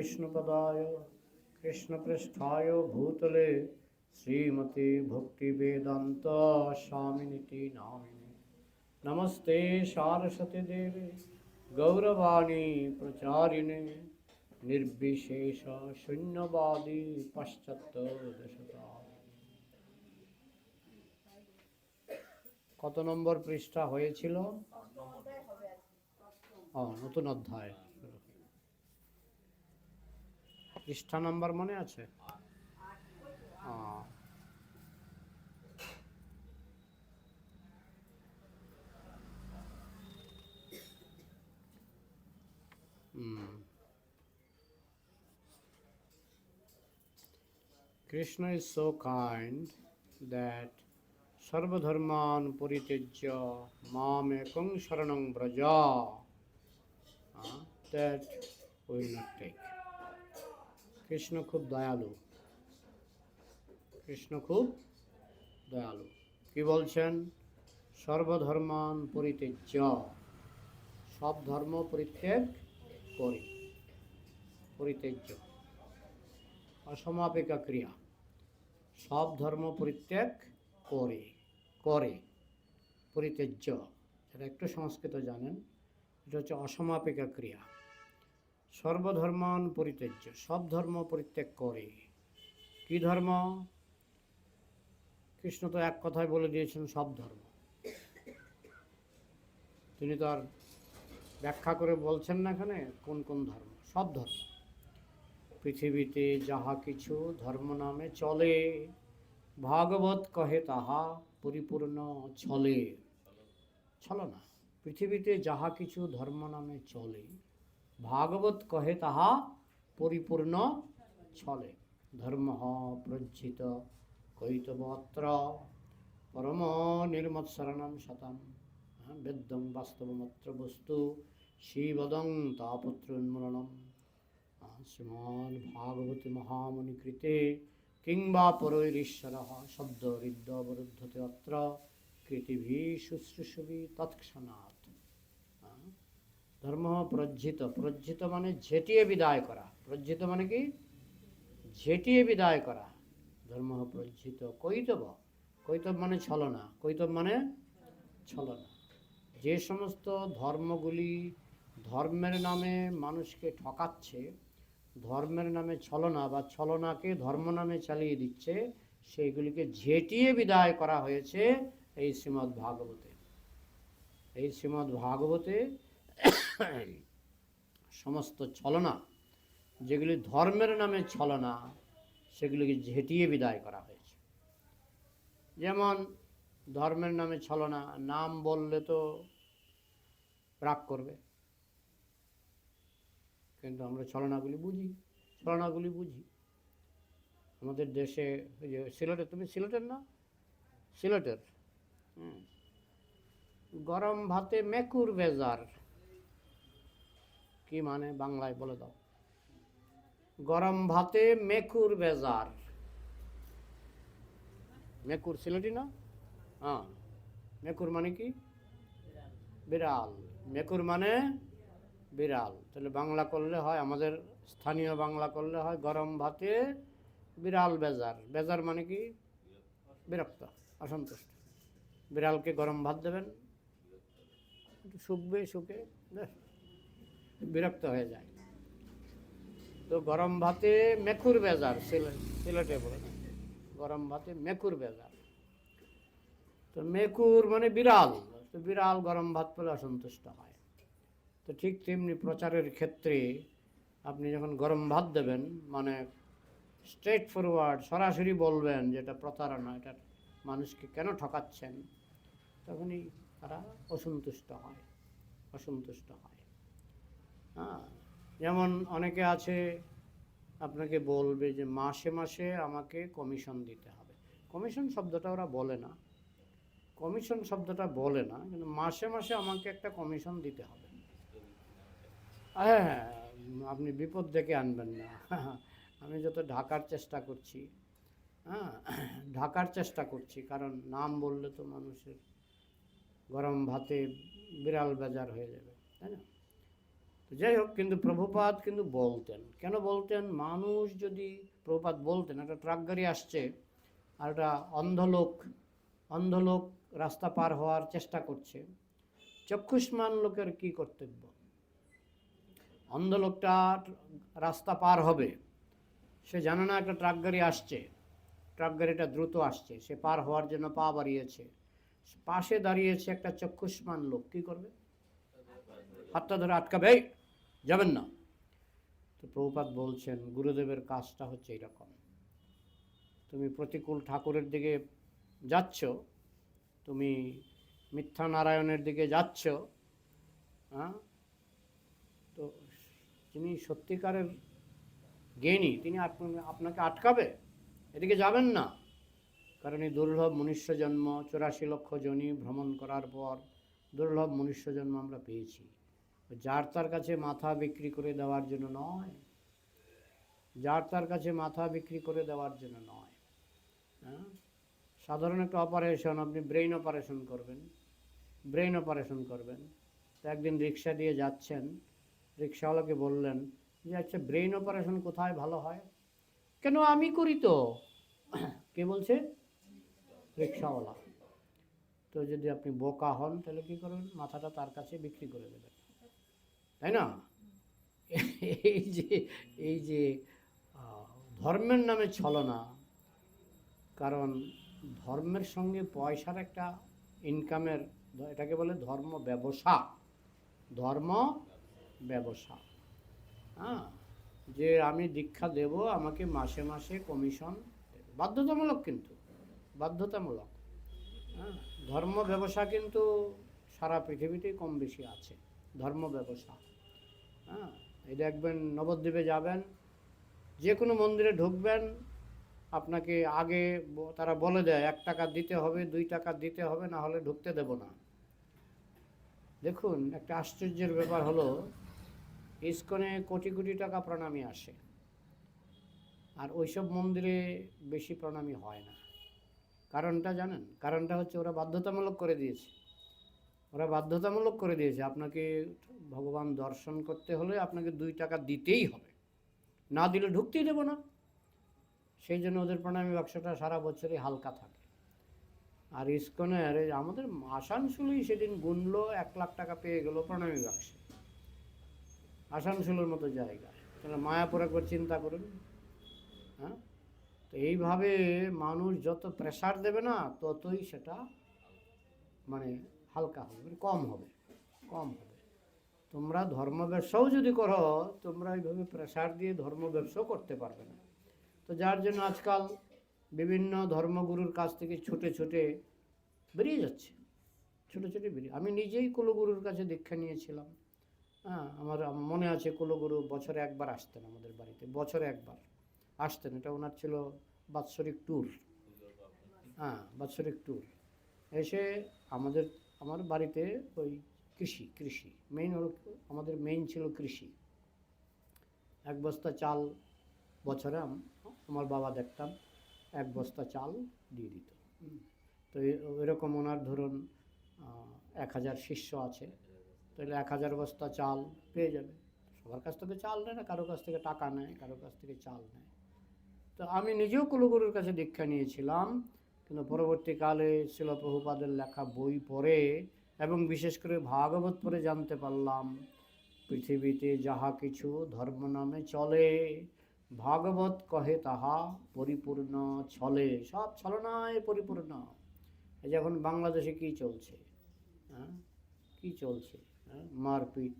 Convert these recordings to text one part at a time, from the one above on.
विष्णुपदाय कृष्णपृष्ठाय भूतले श्रीमते भक्तिवेदांत स्वामिनिति नामिने। नमस्ते सारस्वती देवे गौरवाणी प्रचारिणे निर्विशेष शून्यवादी पाश्चात्य देशतारिणे। কত নম্বর পৃষ্ঠা হয়েছিল? নতুন অধ্যায়। পৃষ্ঠা নাম্বার মনে আছে? Krishna is so kind that sarvadharman paritejya mam ekam sharanam braja, that we will not take. Krishna খুব দয়ালু, কৃষ্ণ খুব দয়ালু। কি বলছেন? সর্বধর্মান পরিত্যাজ্য, সব ধর্ম পরিত্যাগ করি। পরিত্যাজ্য অসমাপিকা ক্রিয়া, সব ধর্ম পরিত্যাগ করে করে পরিত্যাজ্য, যারা একটু সংস্কৃত জানেন এটা হচ্ছে অসমাপিকা ক্রিয়া। সর্বধর্মান পরিত্যাজ্য, সব ধর্ম পরিত্যাগ করে। কি ধর্ম? কৃষ্ণ তো এক কথায় বলে দিয়েছেন সব ধর্ম। তিনি তো আর ব্যাখ্যা করে বলছেন না এখানে কোন কোন ধর্ম। সব ধর্ম, পৃথিবীতে যাহা কিছু ধর্ম নামে চলে, ভাগবত কহে তাহা পরিপূর্ণ ছলে। ছলনা। পৃথিবীতে যাহা কিছু ধর্ম নামে চলে, ভাগবত কহে তাহা পরিপূর্ণ ছলে। ধর্ম প্রজ্জিত কৈতবত্র পরম নির্মৎসরণম শতম বেদ্যং বাস্তবমাত্র বস্তু শিবদং তাপত্র উন্মূলনম। শ্রীমান ভাগবতী মহামুনি কৃতে কিংবা পরৈরীশ্বর শব্দ হৃদ্যবরুদ্ধতে অত্র কৃতিভি শুশ্রূষবি তৎক্ষণাৎ। ধর্ম প্রজ্জিত, প্রজ্জিত মানে ঝেঁটিয়ে বিদায় করা। প্রজ্জিত মানে কি? ঝেঁটিয়ে বিদায় করা। ধর্ম প্রজ্জিত কৈতব, কৈতব মানে ছলনা। কৈতব মানে ছলনা। যে সমস্ত ধর্মগুলি ধর্মের নামে মানুষকে ঠকাচ্ছে, ধর্মের নামে ছলনা বা ছলনাকে ধর্ম নামে চালিয়ে দিচ্ছে, সেইগুলিকে ঝেঁটিয়ে বিদায় করা হয়েছে এই শ্রীমদ্ ভাগবতে। এই শ্রীমদ্ ভাগবতে সমস্ত ছলনা, যেগুলি ধর্মের নামে ছলনা, সেগুলিকে ঝেঁটিয়ে বিদায় করা হয়েছে। যেমন ধর্মের নামে ছলনা, নাম বললে তো রাগ করবে, কিন্তু আমরা ছলনাগুলি বুঝি। ছলনাগুলি বুঝি। আমাদের দেশে ওই যে সিলেটে, তুমি সিলেটের না? সিলেটের গরম ভাতে মেকুর বেজার কি মানে বাংলায় বলে দাও? গরম ভাতে মেকুর বেজার। মেকুর সিলেটি না? হ্যাঁ, মেকুর মানে কি? বিড়াল। মেকুর মানে বিড়াল। তাহলে বাংলা করলে হয়, আমাদের স্থানীয় বাংলা করলে হয় গরম ভাতে বিড়াল বেজার। বেজার মানে কি? বিরক্ত, অসন্তুষ্ট। বিড়ালকে গরম ভাত দেবেন, একটু শুকবে, শুকে বিরক্ত হয়ে যায়। তো গরম ভাতে মেকুর বেজার, সিলেটে বলে গরম ভাতে মেকুর বেজার। তো মেকুর মানে বিড়াল, তো বিড়াল গরম ভাত পেলে অসন্তুষ্ট হয়। তো ঠিক তেমনি প্রচারের ক্ষেত্রে আপনি যখন গরম ভাত দেবেন, মানে স্ট্রেট ফরওয়ার্ড সরাসরি বলবেন যে এটা প্রতারণা, এটা মানুষকে কেন ঠকাচ্ছেন, তখনই তারা অসন্তুষ্ট হয়, অসন্তুষ্ট হয়। হ্যাঁ, যেমন অনেকে আছে আপনাকে বলবে যে মাসে মাসে আমাকে কমিশন দিতে হবে। কমিশন শব্দটা ওরা বলে না, কমিশন শব্দটা বলে না, কিন্তু মাসে মাসে আমাকে একটা কমিশন দিতে হবে। হ্যাঁ, আপনি বিপদ ডেকে আনবেন না। আমি যত ঢাকার চেষ্টা করছি, হ্যাঁ ঢাকার চেষ্টা করছি, কারণ নাম বললে তো মানুষের গরম ভাতে বিড়াল বেজার হয়ে যাবে, তাই না? তো যাই হোক, কিন্তু প্রভুপাদ কিন্তু বলতেন, কেন বলতেন, মানুষ যদি, প্রভুপাদ বলতেন একটা ট্রাক গাড়ি আসছে আর একটা অন্ধ লোক রাস্তা পার হওয়ার চেষ্টা করছে, চক্ষুষ্মান লোকের কি কর্তব্য? অন্ধ লোকটা রাস্তা পার হবে, সে জানে না একটা ট্রাক গাড়ি আসছে, ট্রাক গাড়িটা দ্রুত আসছে, সে পার হওয়ার জন্য পা বাড়িয়েছে, পাশে দাঁড়িয়েছে একটা চক্ষুষ্মান লোক, কি করবে? হাতটা ধরে আটকাবে, এই যাবেন না। তো প্রভুপাদ বলছেন গুরুদেবের কাজটা হচ্ছে এইরকম, তুমি প্রতিকূল ঠাকুরের দিকে যাচ্ছ, তুমি মিথ্যা নারায়ণের দিকে যাচ্ছ, হ্যাঁ, তো যিনি সত্যিকারের জ্ঞানী তিনি আপনাকে আটকাবে, এদিকে যাবেন না। কারণ এই দুর্লভ মনুষ্য জন্ম 84 লক্ষ জনি ভ্রমণ করার পর দুর্লভ মনুষ্য জন্ম আমরা পেয়েছি, যার তার কাছে মাথা বিক্রি করে দেওয়ার জন্য নয়, যার তার কাছে মাথা বিক্রি করে দেওয়ার জন্য নয়। হ্যাঁ, সাধারণ একটা অপারেশন, আপনি ব্রেইন অপারেশন করবেন, তো একদিন রিক্সা দিয়ে যাচ্ছেন, রিক্সাওয়ালাকে বললেন যে আচ্ছা ব্রেইন অপারেশন কোথায় ভালো হয়? কেন, আমি করি তো। কে বলছে? রিক্সাওয়ালা। তো যদি আপনি বোকা হন তাহলে কি করবেন? মাথাটা তার কাছে বিক্রি করে দেবেন, তাই না? এই যে এই যে ধর্মের নামে ছলনা, কারণ ধর্মের সঙ্গে পয়সার একটা ইনকামের, এটাকে বলে ধর্ম ব্যবসা, ধর্ম ব্যবসা। হ্যাঁ, যে আমি দীক্ষা দেব, আমাকে মাসে মাসে কমিশন দেবে, বাধ্যতামূলক, কিন্তু বাধ্যতামূলক। হ্যাঁ, ধর্ম ব্যবসা কিন্তু সারা পৃথিবীতেই কম বেশি আছে, ধর্ম ব্যবসা। হ্যাঁ, এই দেখবেন নবদ্বীপে যাবেন, যে কোনো মন্দিরে ঢুকবেন, আপনাকে আগে তারা বলে দেয় 1 টাকা দিতে হবে, 2 টাকা দিতে হবে, না হলে ঢুকতে দেব না। দেখুন, একটা আশ্চর্যের ব্যাপার হলো, ইসকনে কোটি কোটি টাকা প্রণামী আসে, আর ওইসব মন্দিরে বেশি প্রণামী হয় না। কারণটা জানেন? কারণটা হচ্ছে ওরা বাধ্যতামূলক করে দিয়েছে, আপনাকে ভগবান দর্শন করতে হলে আপনাকে 2 টাকা দিতেই হবে, না দিলে ঢুকতেই দেবো না। সেই জন্য ওদের প্রণামী বাক্সটা সারা বছরই হালকা থাকে। আর ইসকনের আমাদের আসানসোলই সেদিন গুনলো 1 লাখ টাকা পেয়ে গেল প্রণামী বাক্সে, আসানসোলের মতো জায়গায়। তাহলে মায়াপুর একবার চিন্তা করুন। হ্যাঁ, তো এইভাবে মানুষ যত প্রেসার দেবে না, ততই সেটা মানে হালকা হবে, মানে কম হবে। তোমরা ধর্ম ব্যবসাও যদি করো, তোমরা এইভাবে প্রেসার দিয়ে ধর্ম ব্যবসাও করতে পারবে না। তো যার জন্য আজকাল বিভিন্ন ধর্মগুরুর কাছ থেকে ছুটে বেরিয়ে যাচ্ছে, আমি নিজেই কুলগুরুর কাছে দীক্ষা নিয়েছিলাম। হ্যাঁ, আমার মনে আছে কুলগুরু বছরে একবার আসতেন আমাদের বাড়িতে, বছরে একবার আসতেন, এটা ওনার ছিল বাৎসরিক ট্যুর। হ্যাঁ, বাৎসরিক ট্যুর এসে আমার বাড়িতে ওই কৃষি মেইন হলো, আমাদের মেইন ছিল কৃষি। 1 বস্তা চাল বছরে আমার বাবা দেখতাম 1 বস্তা চাল দিয়ে দিত। তো এরকম ওনার ধরুন 1000 শিষ্য আছে, তাহলে 1000 বস্তা চাল পেয়ে যাবে। সবার কাছ থেকে চাল নেয় না, কারো কাছ থেকে টাকা নেয়, কারো কাছ থেকে চাল নেয়। তো আমি নিজেও কুলগুরুর কাছে দীক্ষা নিয়েছিলাম, কিন্তু পরবর্তীকালে শিল প্রভুপাদের লেখা বই পড়ে এবং বিশেষ করে ভাগবত পড়ে জানতে পারলাম, পৃথিবীতে যাহা কিছু ধর্ম নামে চলে, ভাগবত কহে তাহা পরিপূর্ণ ছলে। সব ছলনায় পরিপূর্ণ। এই যখন বাংলাদেশে কি চলছে, হ্যাঁ, কি চলছে, মারপিট,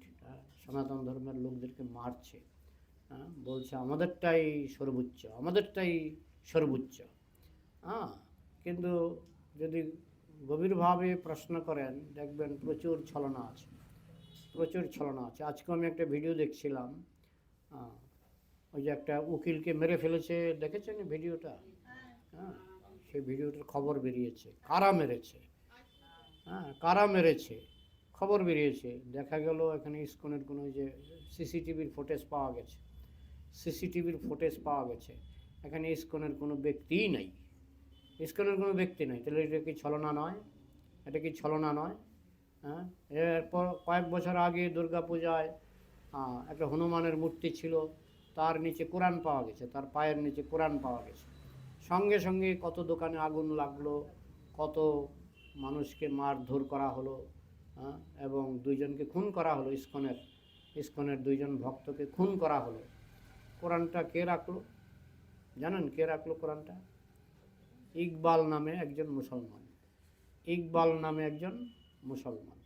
সনাতন ধর্মের লোকদেরকে মারছে, বলছে আমাদেরটাই সর্বোচ্চ। হ্যাঁ, কিন্তু যদি গভীরভাবে প্রশ্ন করেন, দেখবেন প্রচুর ছলনা আছে। আজকে আমি একটা ভিডিও দেখছিলাম, ওই যে একটা উকিলকে মেরে ফেলেছে, দেখেছেন ভিডিওটা? হ্যাঁ, সেই ভিডিওটার খবর বেরিয়েছে, কারা মেরেছে খবর বেরিয়েছে। দেখা গেল এখানে ইসকনের কোনো যে সিসিটিভির ফুটেজ পাওয়া গেছে, এখানে ইসকনের কোনো ব্যক্তিই নাই, তাহলে এটা কি ছলনা নয়? হ্যাঁ, এরপর কয়েক বছর আগে দুর্গা পূজায় একটা হনুমানের মূর্তি ছিল, তার নিচে কোরআন পাওয়া গেছে, তার পায়ের নিচে কোরআন পাওয়া গেছে। সঙ্গে সঙ্গে কত দোকানে আগুন লাগলো, কত মানুষকে মারধর করা হলো, এবং দুইজনকে খুন করা হলো, ইসকনের দুইজন ভক্তকে খুন করা হলো। কোরআনটা কে রাখলো জানেন? কে রাখলো কোরআনটা? ইকবাল নামে একজন মুসলমান। ইকবাল নামে একজন মুসলমান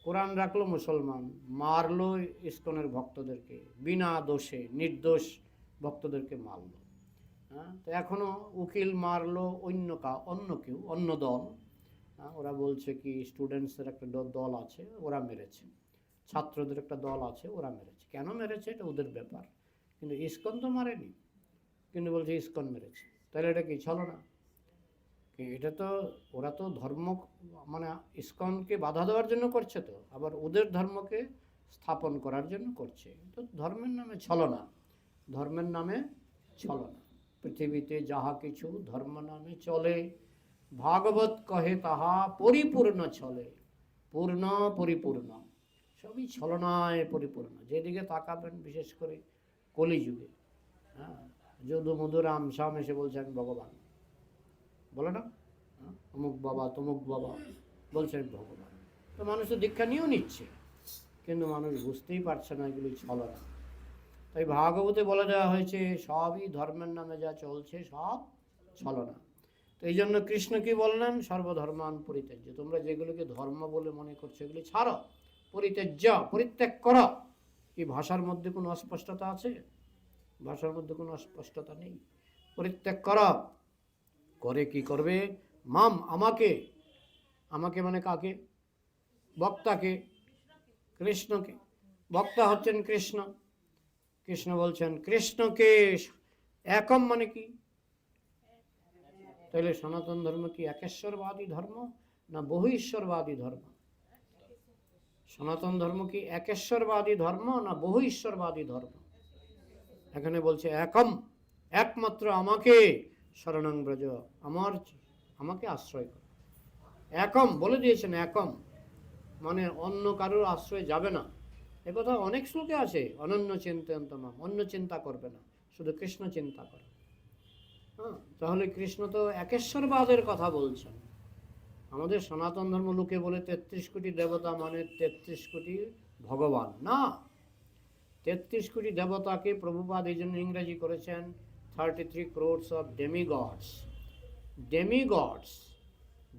কোরআন রাখলো, মুসলমান মারলো ইসকনের ভক্তদেরকে, বিনা দোষে নির্দোষ ভক্তদেরকে মারলো। তো এখনও উকিল মারলো অন্য দল, ওরা বলছে কি স্টুডেন্টসদের একটা দল আছে ওরা মেরেছে, ছাত্রদের একটা দল আছে ওরা মেরেছে। কেন মেরেছে এটা ওদের ব্যাপার, কিন্তু ইসকন তো মারেনি, কিন্তু বলছে ইসকন মেরেছে। তাহলে এটা কি ছলনা? এটা তো ওরা তো ধর্ম মানে ইসকনকে বাধা দেওয়ার জন্য করছে, তো আবার ওদের ধর্মকে স্থাপন করার জন্য করছে। তো ধর্মের নামে ছলনা, ধর্মের নামে ছলনা। পৃথিবীতে যাহা কিছু ধর্ম নামে চলে, ভাগবত কহে তাহা পরিপূর্ণ চলে। পূর্ণ পরিপূর্ণ সবই ছলনায় পরিপূর্ণ। যেদিকে তাকাবেন, বিশেষ করে কলিযুগে, যদু মধুরাম শাম এসে বলছেন ভগবান, বলে না অমুক বাবা তমুক বাবা, বলছেন ভগবান। তো মানুষ তো দীক্ষা নিয়েও নিচ্ছে, কিন্তু মানুষ বুঝতেই পারছে না এগুলি ছলনা। তাই ভাগবতে বলে দেওয়া হয়েছে সবই ধর্মের নামে যা চলছে সব ছলনা। তো এই জন্য কৃষ্ণ কি বললেন? সর্বধর্মান পরিত্যাজ্য। তোমরা যেগুলোকে ধর্ম বলে মনে করছো এগুলি ছাড়ো, পরিত্যাজ্য, পরিত্যাগ করো। কি ভাষার মধ্যে কোনো অস্পষ্টতা আছে? ভাষার মধ্যে কোনো অস্পষ্টতা নেই। পরিত্যাগ করো। করে কি করবে? মাম, আমাকে। আমাকে মানে কাকে? বক্তাকে, কৃষ্ণকে। বক্তা হচ্ছেন কৃষ্ণ। কৃষ্ণ বলছেন কৃষ্ণকে একম মানে কি? তাহলে সনাতন ধর্ম কি একেশ্বরবাদী ধর্ম না বহু ঈশ্বরবাদী ধর্ম? সনাতন ধর্ম কি একেশ্বরবাদী ধর্ম না বহু ঈশ্বরবাদী ধর্ম? এখানে বলছে একম, একমাত্র আমাকে শরণং ব্রজ, আমাকে আশ্রয় করো। একম বলে দিয়েছেন, একম মানে অন্য কারোর আশ্রয় যাবে না। একথা অনেক শ্লোকে আছে, অনন্য চিন্তয়ন্তমাম, অন্য চিন্তা করবে না, শুধু কৃষ্ণ চিন্তা করো। তাহলে কৃষ্ণ তো একেশ্বরবাদের কথা বলছেন। আমাদের সনাতন ধর্ম লোকে বলে 33 কোটি দেবতা মানে 33 কোটি ভগবান না। 33 কোটি দেবতাকে প্রভুপাদ এই জন্য ইংরেজি করেছেন 33 crores অফ ডেমিগডস। ডেমিগডস,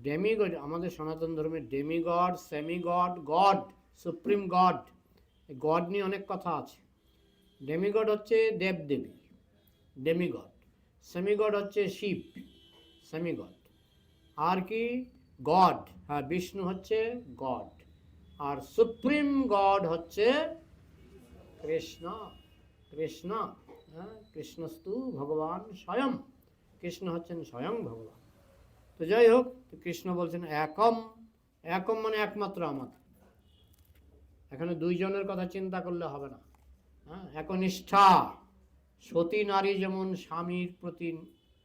ডেমিগড আমাদের সনাতন ধর্মের demigod, সেমিগড, god, supreme god. God নিয়ে অনেক কথা আছে। ডেমিগড হচ্ছে দেবদেবী, ডেমিগড। সেমিগড হচ্ছে শিব, সেমিগড। আর কি গড, হ্যাঁ বিষ্ণু হচ্ছে গড। আর সুপ্রিম গড হচ্ছে কৃষ্ণ। কৃষ্ণ, হ্যাঁ, কৃষ্ণস্তু ভগবান স্বয়ং। কৃষ্ণ হচ্ছেন স্বয়ং ভগবান। তো যাই হোক, কৃষ্ণ বলছেন একম। একম মানে একমাত্র আমাকে। এখানে দুইজনের কথা চিন্তা করলে হবে না। একনিষ্ঠা, সতী নারী যেমন স্বামীর প্রতি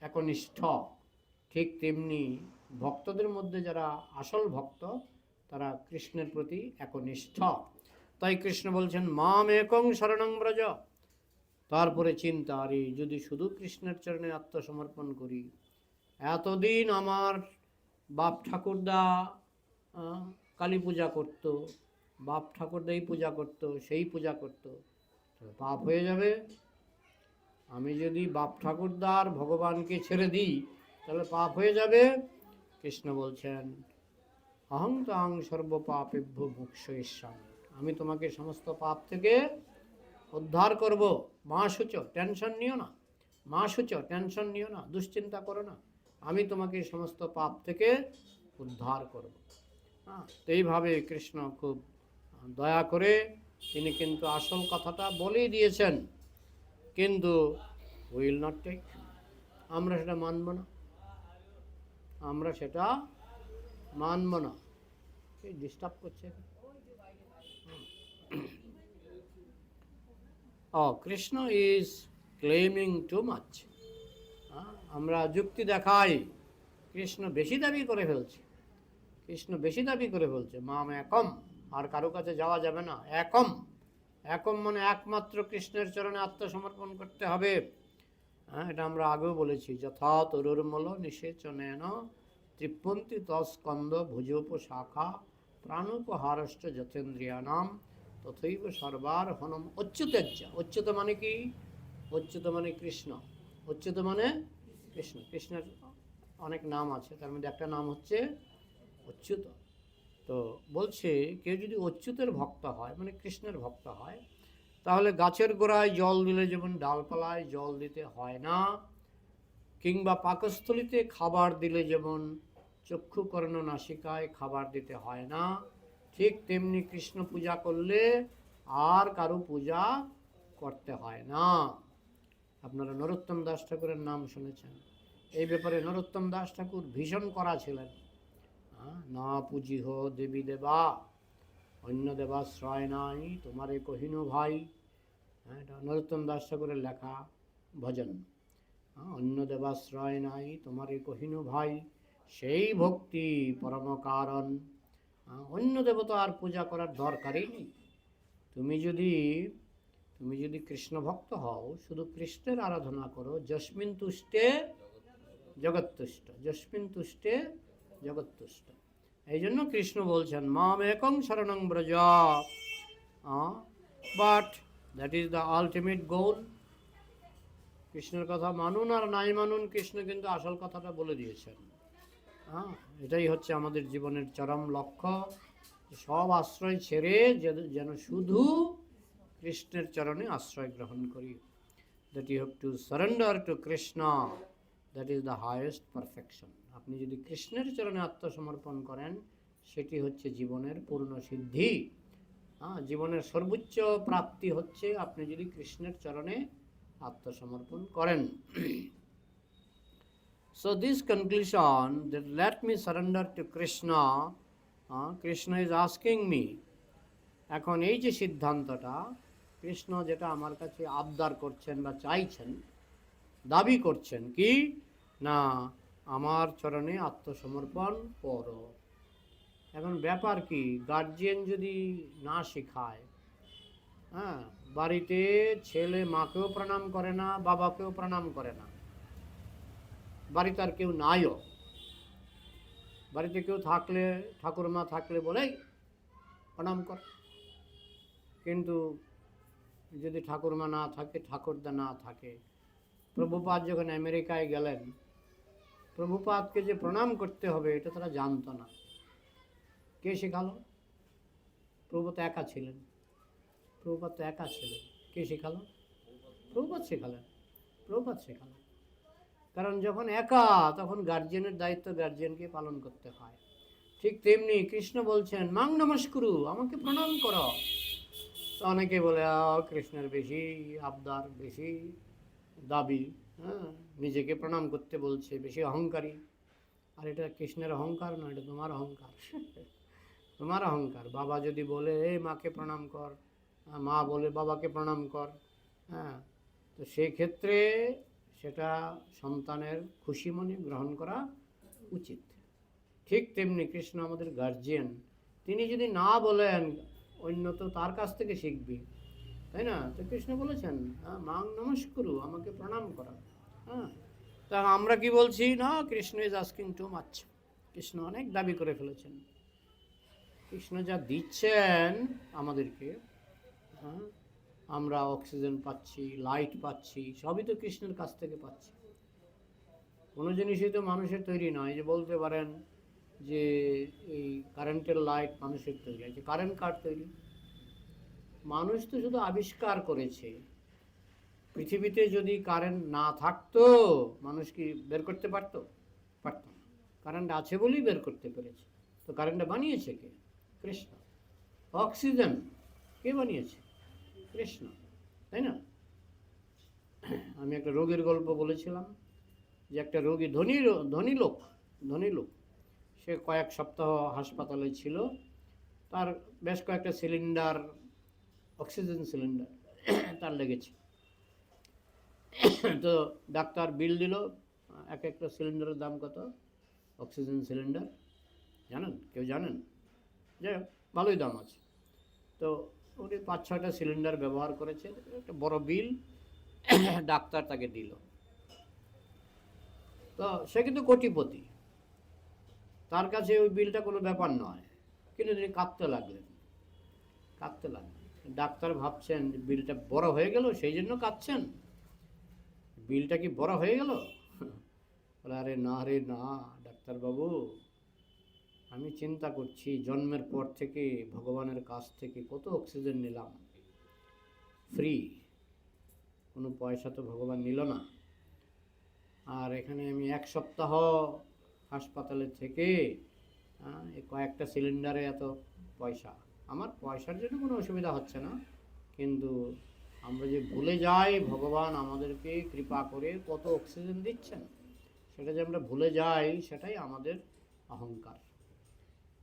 একনিষ্ঠ, ঠিক তেমনি ভক্তদের মধ্যে যারা আসল ভক্ত তারা কৃষ্ণের প্রতি একনিষ্ঠ। তাই কৃষ্ণ বলছেন মাম একং শরণং ব্রজ। তারপরে চিন্তা, আরে যদি শুধু কৃষ্ণের চরণে আত্মসমর্পণ করি, এতদিন আমার বাপ ঠাকুরদা কালী পূজা করত, বাপ ঠাকুরদা এই পূজা করত, সেই পূজা করত, পাপ হয়ে যাবে। আমি যদি বাপ ঠাকুরদার ভগবানকে ছেড়ে দিই তাহলে পাপ হয়ে যাবে। কৃষ্ণ বলছেন অহং তাং সর্বপাপেভ্য মোক্ষয়িষ্যামি, আমি তোমাকে সমস্ত পাপ থেকে উদ্ধার করব। মা শুচ, টেনশন নিও না, মা শুচ, টেনশন নিও না, দুশ্চিন্তা করো না, আমি তোমাকে সমস্ত পাপ থেকে উদ্ধার করব। তো এইভাবে কৃষ্ণ খুব দয়া করে তিনি কিন্তু আসল কথাটা বলেই দিয়েছেন, কিন্তু উইল নট টেক। আমরা সেটা মানব না, আমরা সেটা মানব না। ডিস্টার্ব করছে। Krishna is claiming too much. আমরা যুক্তি দেখাই, কৃষ্ণ বেশি দাবি করে ফেলছে। কৃষ্ণ বেশি দাবি করে ফেলছে মাম একম, আর কারো কাছে যাওয়া যাবে না, একম। একম মানে একমাত্র কৃষ্ণের চরণে আত্মসমর্পণ করতে হবে। হ্যাঁ, এটা আমরা আগেও বলেছি। যথা তরুর্মল নিষেচনেন তৃপ্পন্তি তস্কন্দ ভুজোপশাখা প্রাণোপহারষ্ট যথেন্দ্রিয়ানাম তথৈব সর্বার হনম অচ্যুতেজ্য। অচ্যুত মানে কি? অচ্যুত মানে কৃষ্ণ। অচ্যুত মানে কৃষ্ণ। কৃষ্ণের অনেক নাম আছে, তার মধ্যে একটা নাম হচ্ছে অচ্যুত। তো বলছে কেউ যদি অচ্যুতের ভক্ত হয়, মানে কৃষ্ণের ভক্ত হয়, তাহলে গাছের গোড়ায় জল দিলে যেমন ডালপালায় জল দিতে হয় না, কিংবা পাকস্থলিতে খাবার দিলে যেমন চক্ষু কর্ণ নাসিকায় খাবার দিতে হয় না, ঠিক তেমনি কৃষ্ণ পূজা করলে আর কারো পূজা করতে হয় না। আপনারা নরোত্তম দাস ঠাকুরের নাম শুনেছেন। এই ব্যাপারে নরোত্তম দাস ঠাকুর ভীষণ কড়া ছিলেন। না পুজিহ দেবী দেবা, অন্য দেবাশ্রয় নাই, তোমারে কহিনু ভাই। হ্যাঁ, এটা নরোত্তম দাস ঠাকুরের লেখা ভজন। অন্য দেবাশ্রয় নাই, তোমারে কহিনু ভাই, সেই ভক্তি পরম কারণ। অন্য দেবতার পূজা করার দরকারই নেই। তুমি যদি কৃষ্ণ ভক্ত হও, শুধু কৃষ্ণের আরাধনা করো। যস্মিন তুষ্টে জগৎতুষ্ট, যস্মিন তুষ্টে জগৎতুষ্ট। এই জন্য কৃষ্ণ বলছেন মাম একং শরণং ব্রজ। But that is the ultimate goal. কৃষ্ণের কথা মানুন আর নাই মানুন, কৃষ্ণ কিন্তু আসল কথাটা বলে দিয়েছেন। এটাই হচ্ছে আমাদের জীবনের চরম লক্ষ্য। সব আশ্রয় ছেড়ে যেন শুধু কৃষ্ণের চরণে আশ্রয় গ্রহণ করি। That you have to surrender to Krishna, that is the highest perfection. আপনি যদি কৃষ্ণের চরণে আত্মসমর্পণ করেন, সেটি হচ্ছে জীবনের পূর্ণ সিদ্ধি। জীবনের সর্বোচ্চ প্রাপ্তি হচ্ছে আপনি যদি কৃষ্ণের চরণে আত্মসমর্পণ করেন। So this conclusion that let me surrender to Krishna, Krishna is asking me, এখন এই যে সিদ্ধান্তটা কৃষ্ণ যেটা আমার কাছে আবদার করছেন বা চাইছেন, দাবি করছেন কি না, আমার চরণে আত্মসমর্পণ করো। এখন ব্যাপার কি, গার্জিয়ান যদি না শেখায়, বাড়িতে ছেলে মাকেও প্রণাম করে না, বাবাকেও প্রণাম করে না, বাড়িতে আর কেউ নাইও, বাড়িতে কেউ থাকলে ঠাকুরমা থাকলে বলেই প্রণাম কর, কিন্তু যদি ঠাকুরমা না থাকে, ঠাকুরদা না থাকে, প্রভুপাদ যখন আমেরিকায় গেলেন, প্রভুপাদকে যে প্রণাম করতে হবে এটা তারা জানতো না। কে শেখালো? প্রভুপাদ একা ছিলেন। কে শেখালো? প্রভুপাদ শেখালেন। কারণ যখন একা, তখন গার্জিয়ানের দায়িত্ব গার্জিয়ানকে পালন করতে হয়। ঠিক তেমনি কৃষ্ণ বলছেন মাং নমস্কুরু, আমাকে প্রণাম করো। তো অনেকে বলে কৃষ্ণের বেশি আবদার, বেশি দাবি, নিজেকে প্রণাম করতে বলছে, বেশি অহংকারী। আর এটা কৃষ্ণের অহংকার না, এটা তোমার অহংকার। তোমার অহংকার। বাবা যদি বলে এই মাকে প্রণাম কর, মা বলে বাবাকে প্রণাম কর, তো সেক্ষেত্রে সেটা সন্তানের খুশি মনে গ্রহণ করা উচিত। ঠিক তেমনি কৃষ্ণ আমাদের গার্জিয়ান। তিনি যদি না বলেন, অন্য তো তার কাছ থেকে শিখবি, তাই না? তো কৃষ্ণ বলেছেন মাং নমস্কুরু, আমাকে প্রণাম করা। তা আমরা কি বলছি? না, Krishna is asking too much. Krishna অনেক দাবি করে ফেলেছেন। কৃষ্ণ যা দিচ্ছেন আমাদেরকে, আমরা অক্সিজেন পাচ্ছি, লাইট পাচ্ছি, সবই তো কৃষ্ণের কাছ থেকে পাচ্ছি। কোনো জিনিসই তো মানুষের তৈরি নয় যে বলতে পারেন যে এই কারেন্টের লাইট মানুষের তৈরি আছে। কারেন্ট কার তৈরি? মানুষ তো শুধু আবিষ্কার করেছে। পৃথিবীতে যদি কারেন্ট না থাকতো, মানুষ কি বের করতে পারতো? পারত না। কারেন্ট আছে বলেই বের করতে পেরেছে। তো কারেন্টটা বানিয়েছে কে? কৃষ্ণ। অক্সিজেন কে বানিয়েছে? কৃষ্ণ, তাই না? আমি একটা রোগীর গল্প বলেছিলাম যে একটা রোগী, ধনী লোক, সে কয়েক সপ্তাহ হাসপাতালে ছিল। তার বেশ কয়েকটা সিলিন্ডার, অক্সিজেন সিলিন্ডার তার লেগেছে। তো ডাক্তার বিল দিল, এক একটা সিলিন্ডারের দাম কত? অক্সিজেন সিলিন্ডার জানেন? কেউ জানেন? যাই হোক, ভালোই দাম আছে। তো উনি 5-6টা সিলিন্ডার ব্যবহার করেছে, একটা বড় বিল ডাক্তার তাকে দিল। তো সে কিন্তু কোটিপতি, তার কাছে ওই বিলটা কোনো ব্যাপার নয়, কিন্তু তিনি কাঁদতে লাগলেন। ডাক্তার ভাবছেন বিলটা বড় হয়ে গেল, সেই জন্য কাঁদছেন, বিলটা কি বড় হয়ে গেল? বলে, আরে না রে না ডাক্তারবাবু, আমি চিন্তা করছি জন্মের পর থেকে ভগবানের কাছ থেকে কত অক্সিজেন নিলাম ফ্রি, কোনো পয়সা তো ভগবান নিল না। আর এখানে আমি 1 সপ্তাহ হাসপাতালে থেকে এই কয়েকটা সিলিন্ডারে এত পয়সা, আমার পয়সার জন্য কোনো অসুবিধা হচ্ছে না, কিন্তু আমরা যে ভুলে যাই ভগবান আমাদেরকে কৃপা করে কত অক্সিজেন দিচ্ছেন, সেটা যে আমরা ভুলে যাই, সেটাই আমাদের অহংকার।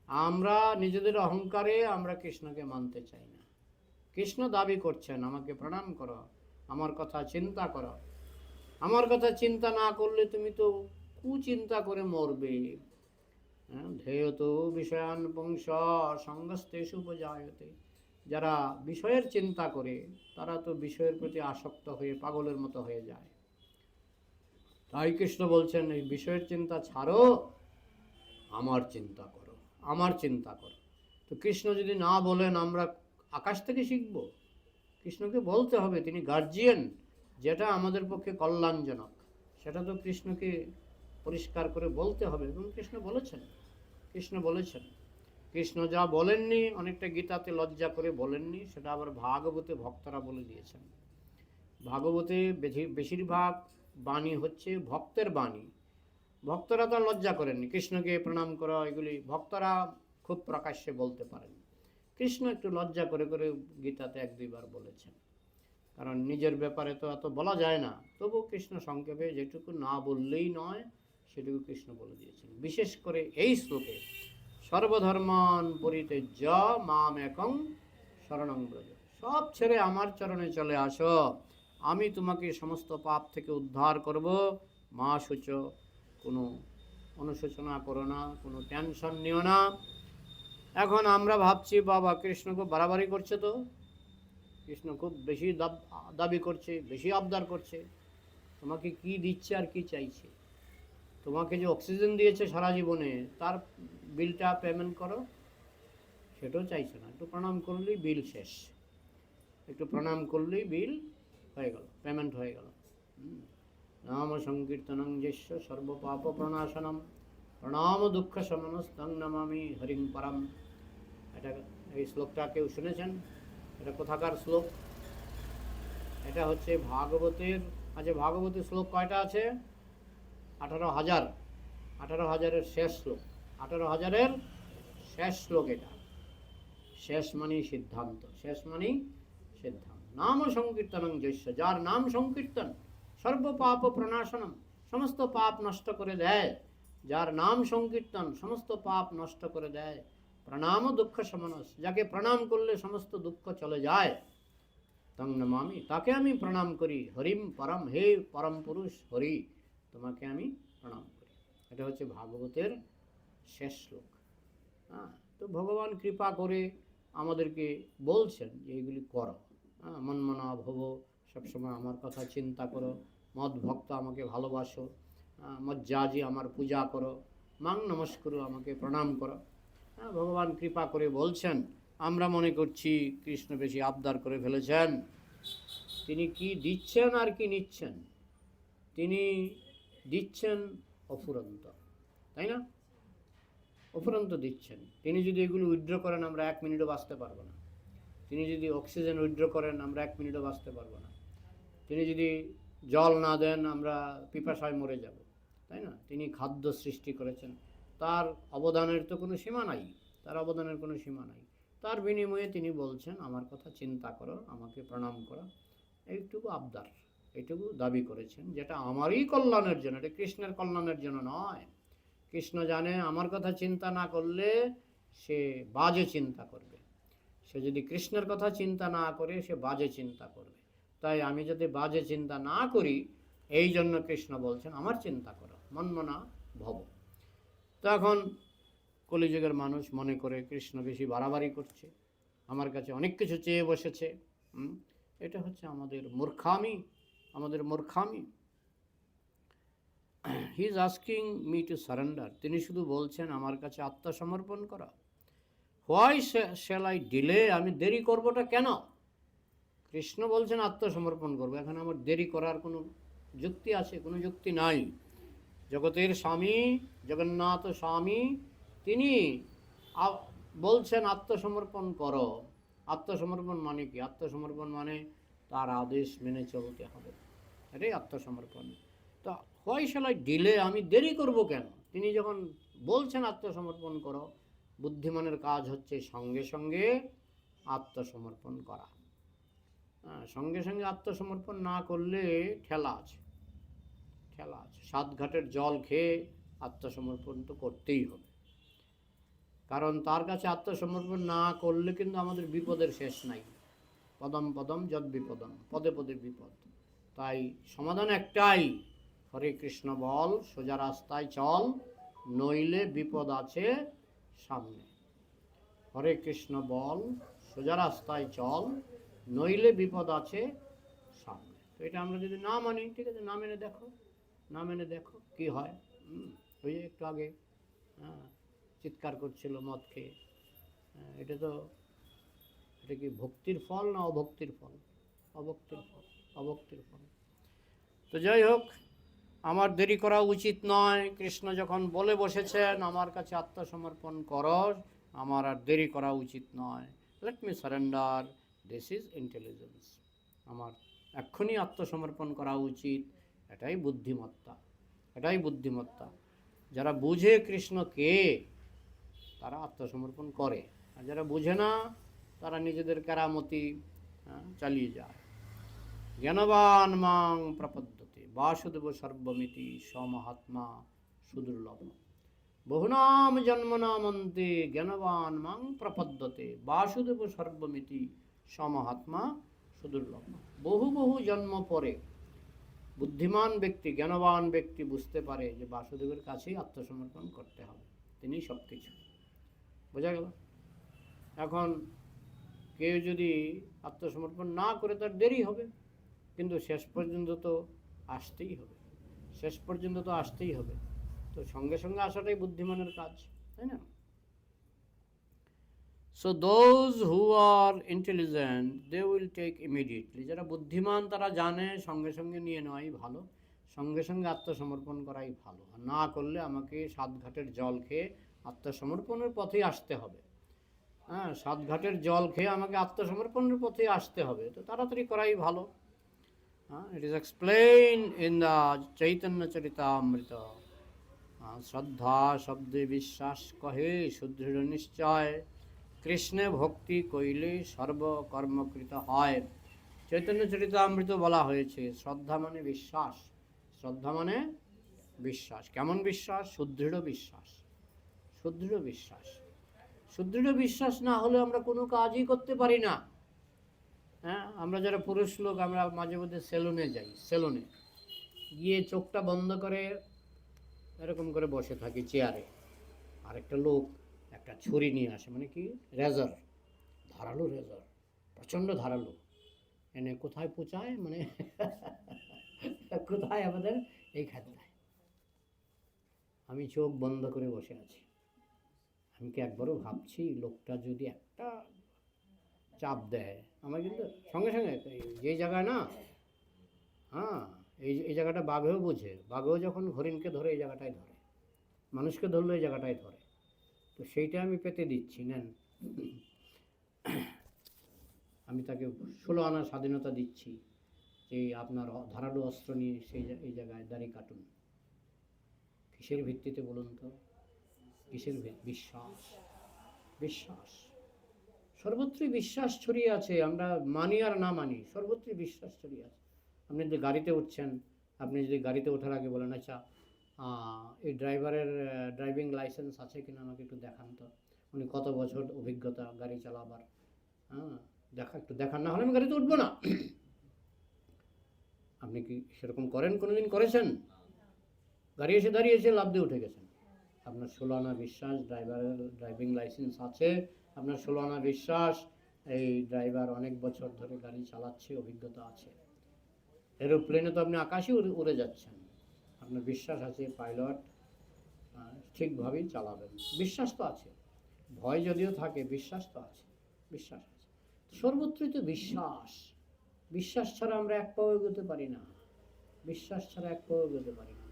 আমরা নিজেদের অহংকারে আমরা কৃষ্ণকে মানতে চাই না। কৃষ্ণ দাবি করছেন আমাকে প্রণাম করো, আমার কথা চিন্তা করো, আমার কথা চিন্তা না করলে তুমি তো কুচিন্তা করে মরবে। ধ্যেয়তো বিষয়ান পুংস সঙ্গস্তেষু উপজায়তে, যারা বিষয়ের চিন্তা করে তারা তো বিষয়ের প্রতি আসক্ত হয়ে পাগলের মতো হয়ে যায়। তাই কৃষ্ণ বলছেন এই বিষয়ের চিন্তা ছাড়ো, আমার চিন্তা করো, আমার চিন্তা করো। তো কৃষ্ণ যদি না বলেন আমরা আকাশ থেকে শিখব? কৃষ্ণকে বলতে হবে, তিনি গার্জিয়ান, যেটা আমাদের পক্ষে কল্যাণজনক সেটা তো কৃষ্ণকে পরিষ্কার করে বলতে হবে। এবং কৃষ্ণ বলেছেন, কৃষ্ণ যা বলেননি অনেকটা গীতাতে লজ্জা করে বলেননি, সেটা আবার ভাগবতে ভক্তরা বলে দিয়েছেন। ভাগবতে বেশিরভাগ বাণী হচ্ছে ভক্তের বাণী, ভক্তরা তো লজ্জা করেননি, কৃষ্ণকে প্রণাম করা এগুলি ভক্তরা খুব প্রকাশ্যে বলতে পারেন। কৃষ্ণ একটু লজ্জা করে করে গীতাতে 1-2 বার বলেছেন, কারণ নিজের ব্যাপারে তো এত বলা যায় না। তবু কৃষ্ণ সংক্ষেপে যেটুকু না বললেই নয় সেটুকু কৃষ্ণ বলে দিয়েছেন। বিশেষ করে এই শ্লোকে সর্বধর্মান পরিত্যজ্য মাম একং শরণং ব্রজ, সব ছেড়ে আমার চরণে চলে আসো, আমি তোমাকে সমস্ত পাপ থেকে উদ্ধার করব। মা শুচ, কোনো অনুশোচনা করো না, কোনো টেনশন নিও না। এখন আমরা ভাবছি বাবা কৃষ্ণ খুব বাড়াবাড়ি করছে, তো কৃষ্ণ খুব বেশি দাবি করছে, বেশি আবদার করছে। তোমাকে কি দিচ্ছে আর কি চাইছে? তোমাকে যে অক্সিজেন দিয়েছে সারা জীবনে, তার বিলটা পেমেন্ট করো, সেটাও চাইছে না। একটু প্রণাম করলেই বিল শেষ, একটু প্রণাম করলেই বিল হয়ে গেল, পেমেন্ট হয়ে গেল। নাম সংকীর্তনং যস্য সর্বপাপ প্রণাশনম প্রণাম দুঃখ শমনস্তং নমামি হরিং পরম। এটা এই শ্লোকটা কেউ শুনেছেন? এটা কোথাকার শ্লোক? এটা হচ্ছে ভাগবতের। আচ্ছা, ভাগবতের শ্লোক কয়টা আছে? 18,000। 18,000-এর শেষ শ্লোক, 18,000-এর শেষ শ্লোক এটা। শেষ মানি সিদ্ধান্ত, শেষ মানি সিদ্ধান্ত। নাম সংকীর্তনং যস্য, যার নাম সংকীর্তন, সর্বপাপ প্রণাশনম, সমস্ত পাপ নষ্ট করে দেয়। যার নাম সংকীর্তন সমস্ত পাপ নষ্ট করে দেয়। প্রণাম দুঃখ শমনস, যাকে প্রণাম করলে সমস্ত দুঃখ চলে যায়। তং নমামি, তাকে আমি প্রণাম করি। হরিম পরম, হে পরম পুরুষ হরি, তোমাকে আমি প্রণাম করি। এটা হচ্ছে ভাগবতের শেষ শ্লোক। তো ভগবান কৃপা করে আমাদেরকে বলছেন যে এইগুলি করো। মন্মনা ভব, সবসময় আমার কথা চিন্তা করো। মদ ভক্ত, আমাকে ভালোবাসো। মজ্জাজি, আমার পূজা করো। মাং নমস্কুরু, আমাকে প্রণাম করো। ভগবান কৃপা করে বলছেন। আমরা মনে করছি কৃষ্ণ বেশি আবদার করে ফেলেছেন। তিনি কি দিচ্ছেন আর কি নিচ্ছেন? তিনি দিচ্ছেন অফুরন্ত, তাই না? অফুরন্ত দিচ্ছেন। তিনি যদি এগুলো উইথড্র করেন আমরা 1 মিনিটও বাঁচতে পারবো না। তিনি যদি অক্সিজেন উইথড্র করেন আমরা 1 মিনিটও বাঁচতে পারবো না। তিনি যদি জল না দেন আমরা পিপাসায় মরে যাব, তাই না? তিনি খাদ্য সৃষ্টি করেছেন, তার অবদানের তো কোনো সীমা নাই, তার অবদানের কোনো সীমা নাই। তার বিনিময়ে তিনি বলছেন আমার কথা চিন্তা করো, আমাকে প্রণাম করো। এইটুকু আবদার, এইটুকু দাবি করেছেন, যেটা আমারই কল্যাণের জন্য, এটা কৃষ্ণের কল্যাণের জন্য নয়। কৃষ্ণ জানে আমার কথা চিন্তা না করলে সে বাজে চিন্তা করবে। সে যদি কৃষ্ণের কথা চিন্তা না করে সে বাজে চিন্তা করবে। তাই আমি যদি বাজে চিন্তা না করি, এই জন্য কৃষ্ণ বলছেন আমার চিন্তা করো, মন্মনা ভব। তো এখন কলিযুগের মানুষ মনে করে কৃষ্ণ বেশি বাড়াবাড়ি করছে, আমার কাছে অনেক কিছু চেয়ে বসেছে। এটা হচ্ছে আমাদের মূর্খামি, আমাদের মূর্খামি। He is asking me to surrender, তিনি শুধু বলছেন আমার কাছে আত্মসমর্পণ করা। হোয়াই শ্যাল আই ডিলে, আমি দেরি করবোটা কেন? কৃষ্ণ বলছেন আত্মসমর্পণ করবো, এখন আমার দেরি করার কোনো যুক্তি আছে? কোনো যুক্তি নাই। জগতের স্বামী জগন্নাথ স্বামী তিনি বলছেন আত্মসমর্পণ করো। আত্মসমর্পণ মানে কি? আত্মসমর্পণ মানে তার আদেশ মেনে চলতে হবে, এটাই আত্মসমর্পণ। তো হোয়াই শ্যাল আই ডিলে, আমি দেরি করব কেন? তিনি যখন বলছেন আত্মসমর্পণ করো, বুদ্ধিমানের কাজ হচ্ছে সঙ্গে সঙ্গে আত্মসমর্পণ করা। সঙ্গে সঙ্গে আত্মসমর্পণ না করলে ঠেলা আছে, ঠেলা আছে। 7 ঘাটের জল খেয়ে আত্মসমর্পণ তো করতেই হবে, কারণ তার কাছে আত্মসমর্পণ না করলে কিন্তু আমাদের বিপদের শেষ নাই। পদম পদম যদ বিপদম, পদে পদে বিপদ। তাই সমাধান একটাই, হরে কৃষ্ণ বল, সোজা রাস্তায় চল, নইলে বিপদ আছে সামনে। হরে কৃষ্ণ বল, সোজা রাস্তায় চল, নইলে বিপদ আছে সামনে। তো এটা আমরা যদি না মানি, ঠিক আছে, না মেনে দেখো, না মেনে দেখো কি হয়। ওই যে একটু আগে চিৎকার করছিল মদ খেয়ে, এটা কি ভক্তির ফল না অভক্তির ফল? অভক্তির ফল, অভক্তির ফল। তো যাই হোক, আমার দেরি করা উচিত নয়। কৃষ্ণ যখন বলে বসেছেন আমার কাছে আত্মসমর্পণ করো, আমার আর দেরি করা উচিত নয়। Let me surrender, this is intelligence. আমার এক্ষুনি আত্মসমর্পণ করা উচিত, এটাই বুদ্ধিমত্তা, এটাই বুদ্ধিমত্তা। যারা বুঝে কৃষ্ণ কে, তারা আত্মসমর্পণ করে, আর যারা বুঝে না তারা নিজেদের কেরামতি চালিয়ে যায়। জ্ঞানবান মাং প্রপদ্যতে বাসুদেব সর্বমিতি সমহাত্মা সুদুর্লভ। বহুনাম জন্মনামন্তে জ্ঞানবান মাং প্রপদ্যতে বাসুদেব সর্বমিতি সমহাত্মা সুদুর্লভ। বহু বহু জন্ম পরে বুদ্ধিমান ব্যক্তি, জ্ঞানবান ব্যক্তি বুঝতে পারে যে বাসুদেবের কাছেই আত্মসমর্পণ করতে হবে, তিনি সব কিছু। বোঝা গেল? এখন কেউ যদি আত্মসমর্পণ না করে তার দেরি হবে, কিন্তু শেষ পর্যন্ত তো আসতেই হবে, শেষ পর্যন্ত তো আসতেই হবে। তো সঙ্গে সঙ্গে আসাটাই বুদ্ধিমানের কাজ, তাই না? So those who are intelligent they will take immediately, যারা বুদ্ধিমান তারা জানে সঙ্গে সঙ্গে নিয়ে নেওয়াই ভালো, সঙ্গে সঙ্গে আত্মসমর্পণ করাই ভালো। আর না করলে আমাকে 7 ঘাটের জল খেয়ে আত্মসমর্পণের পথেই আসতে হবে। 7 ঘাটের জল খেয়ে আমাকে আত্মসমর্পণের পথে আসতে হবে, তো তাড়াতাড়ি করাই ভালো। It is explained in the Chaitanya Charitamrita. শ্রদ্ধা শব্দে বিশ্বাস কহে সুদৃঢ় নিশ্চয়, কৃষ্ণে ভক্তি কইলে সর্বকর্মকৃত হয়। চৈতন্য চরিতামৃত বলা হয়েছে শ্রদ্ধা মানে বিশ্বাস, শ্রদ্ধা মানে বিশ্বাস। কেমন বিশ্বাস? সুদৃঢ় বিশ্বাস, সুদৃঢ় বিশ্বাস। সুদৃঢ় বিশ্বাস না হলে আমরা কোনো কাজই করতে পারি না। আমরা যারা পুরুষ লোক, আমরা মাঝে মধ্যে সেলুনে যাই, সেলুনে গিয়ে চোখটা বন্ধ করে এরকম করে বসে থাকি চেয়ারে, আর একটা লোক একটা ছুরি নিয়ে আসে, মানে কি রেজার, ধারালো রেজার, প্রচণ্ড ধারালো, এনে কোথায় পৌঁছায়, মানে কোথায় আমাদের এইখানটায়। আমি চোখ বন্ধ করে বসে আছি, আমি কি একবারও ভাবছি লোকটা যদি একটা চাপ দেয় আমার, কিন্তু সঙ্গে সঙ্গে যেই জায়গায় না, এই জায়গাটা বাঘেও বোঝে, বাঘেও যখন হরিণকে ধরে এই জায়গাটায় ধরে, মানুষকে ধরলে এই জায়গাটায় ধরে, তো সেইটা আমি পেতে দিচ্ছি, নেন। আমি তাকে 16 আনা স্বাধীনতা দিচ্ছি যে আপনার ধারালো অস্ত্র নিয়ে এই জায়গায় দাড়ি কাটুন। কিসের ভিত্তিতে বলুন তো? কিসের বিশ্বাস, বিশ্বাস। সর্বত্রই বিশ্বাস ছড়িয়ে আছে, আমরা মানি আর না মানি, সর্বত্রই বিশ্বাস ছড়িয়ে আছে। আপনি যদি গাড়িতে উঠছেন, আপনি যদি গাড়িতে ওঠার আগে বলেন, আচ্ছা এই ড্রাইভারের ড্রাইভিং লাইসেন্স আছে কিনা আমাকে একটু দেখান তো, উনি কত বছর অভিজ্ঞতা গাড়ি চালাবার, একটু দেখান, না হলে আমি গাড়িতে উঠবো না। আপনি কি সেরকম করেন? কোনোদিন করেছেন? গাড়ি এসে দাঁড়িয়েছে, লাফ দিয়ে উঠে গেছেন। আপনার 16 আনা বিশ্বাস ড্রাইভারের ড্রাইভিং লাইসেন্স আছে, আপনার 16 আনা বিশ্বাস এই ড্রাইভার অনেক বছর ধরে গাড়ি চালাচ্ছে, অভিজ্ঞতা আছে। এরোপ্লেনে তো আপনি আকাশে উড়ে যাচ্ছেন, আপনার বিশ্বাস আছে পাইলট ঠিকভাবেই চালাবেন, বিশ্বাস তো আছে। ভয় যদিও থাকে, বিশ্বাস তো আছে, বিশ্বাস আছে। সর্বত্রই তো বিশ্বাস। বিশ্বাস ছাড়া আমরা এক পাও এগোতে পারি না, বিশ্বাস ছাড়া এক পাও এগোতে পারি না।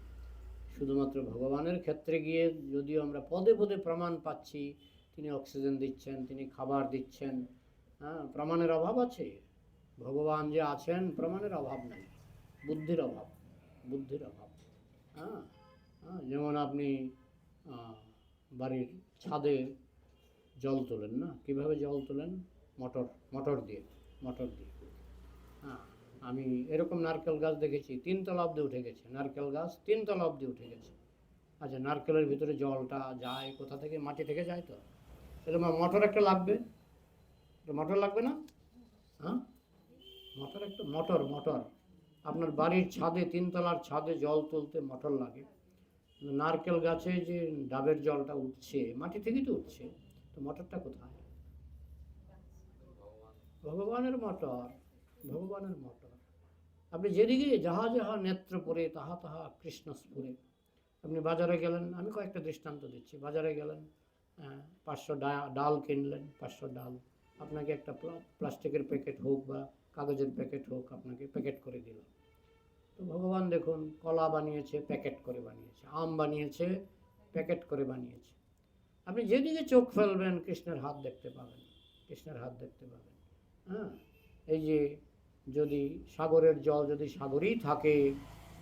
শুধুমাত্র ভগবানের ক্ষেত্রে গিয়ে যদিও আমরা পদে পদে প্রমাণ পাচ্ছি, তিনি অক্সিজেন দিচ্ছেন, তিনি খাবার দিচ্ছেন, হ্যাঁ, প্রমাণের অভাব আছে। ভগবান যে আছেন প্রমাণের অভাব নাই, বুদ্ধির অভাব, বুদ্ধির অভাব। হ্যাঁ, হ্যাঁ, যেমন আপনি বাড়ির ছাদে জল তোলেন না, কিভাবে জল তোলেন? মোটর, মোটর দিয়ে, মোটর দিয়ে। হ্যাঁ, আমি এরকম নারকেল গাছ দেখেছি 3 তলা অব্দি উঠে গেছে, নারকেল গাছ 3 তলা অব্দি উঠে গেছে। আচ্ছা, নারকেলের ভিতরে জলটা যায় কোথা থেকে? মাটি থেকে যায় তো। তাহলে মোটর একটা লাগবে, মোটর লাগবে না? হ্যাঁ, মোটর একটা, মোটর, মোটর। আপনার বাড়ির ছাদে 3 তলার ছাদে জল তুলতে মোটর লাগে। নারকেল গাছে যে ডাবের জলটা উঠছে মাটি থেকেই তো উঠছে, তো মোটরটা কোথায়? ভগবানের মোটর, ভগবানের মোটর। আপনি যেদিকে যাহা যাহা নেত্র পড়ে তাহা তাহা কৃষ্ণ স্ফুরে। আপনি বাজারে গেলেন, আমি কয়েকটা দৃষ্টান্ত দিচ্ছি। বাজারে গেলেন, 500 ডাল কিনলেন, 500 ডাল আপনাকে একটা প্লাস্টিকের প্যাকেট হোক বা কাগজের প্যাকেট হোক আপনাকে প্যাকেট করে দিল। তো ভগবান দেখুন, কলা বানিয়েছে, প্যাকেট করে বানিয়েছে, আম বানিয়েছে, প্যাকেট করে বানিয়েছে। আপনি যেদিকে চোখ ফেলবেন কৃষ্ণের হাত দেখতে পাবেন, কৃষ্ণের হাত দেখতে পাবেন। হ্যাঁ, এই যে যদি সাগরের জল যদি সাগরেই থাকে,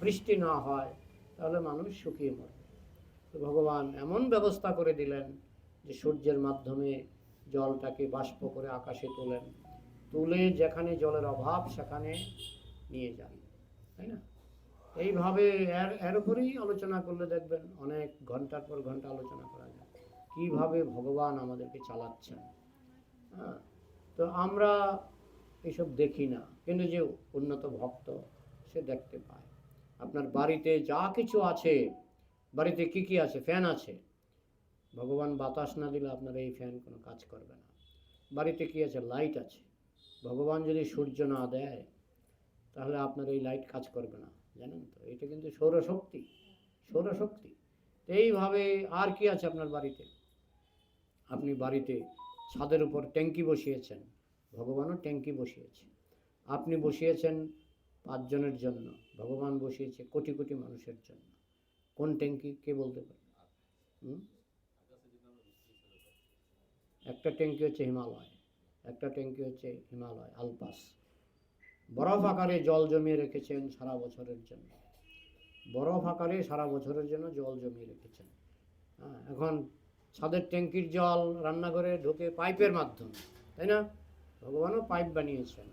বৃষ্টি না হয়, তাহলে মানুষ শুকিয়ে মরবে। তো ভগবান এমন ব্যবস্থা করে দিলেন যে সূর্যের মাধ্যমে জলটাকে বাষ্প করে আকাশে তোলেন, তুলে যেখানে জলের অভাব সেখানে নিয়ে যান, তাই না? এইভাবে এর উপরেই আলোচনা করলে দেখবেন অনেক ঘন্টার পর ঘন্টা আলোচনা করা যায় কীভাবে ভগবান আমাদেরকে চালাচ্ছেন। হ্যাঁ, তো আমরা এসব দেখি না, কিন্তু যে উন্নত ভক্ত সে দেখতে পায়। আপনার বাড়িতে যা কিছু আছে, বাড়িতে কি কি আছে? ফ্যান আছে, ভগবান বাতাস না দিলে আপনার এই ফ্যান কোনো কাজ করবে না। বাড়িতে কি আছে? লাইট আছে, ভগবান যদি সূর্য না দেয় তাহলে আপনার এই লাইট কাজ করবে না, জানেন তো? এটা কিন্তু সৌরশক্তি, সৌরশক্তি। এইভাবে আর কি আছে আপনার বাড়িতে? আপনি বাড়িতে ছাদের উপর ট্যাঙ্কি বসিয়েছেন, ভগবানও ট্যাঙ্কি বসিয়েছে। আপনি বসিয়েছেন 5 জনের জন্য, ভগবান বসিয়েছে কোটি কোটি মানুষের জন্য। কোন ট্যাঙ্কি কে বলতে পারে? একটা ট্যাঙ্কি হচ্ছে হিমালয়, একটা ট্যাঙ্কি হচ্ছে হিমালয় আলপাস, বরফ আকারে জল জমিয়ে রেখেছেন সারা বছরের জন্য, বরফ আকারে সারা বছরের জন্য জল জমিয়ে রেখেছেন। হ্যাঁ, এখন ছাদের ট্যাঙ্কির জল রান্নাঘরে ঢোকে পাইপের মাধ্যমে, তাই না? ভগবানও পাইপ বানিয়েছেন।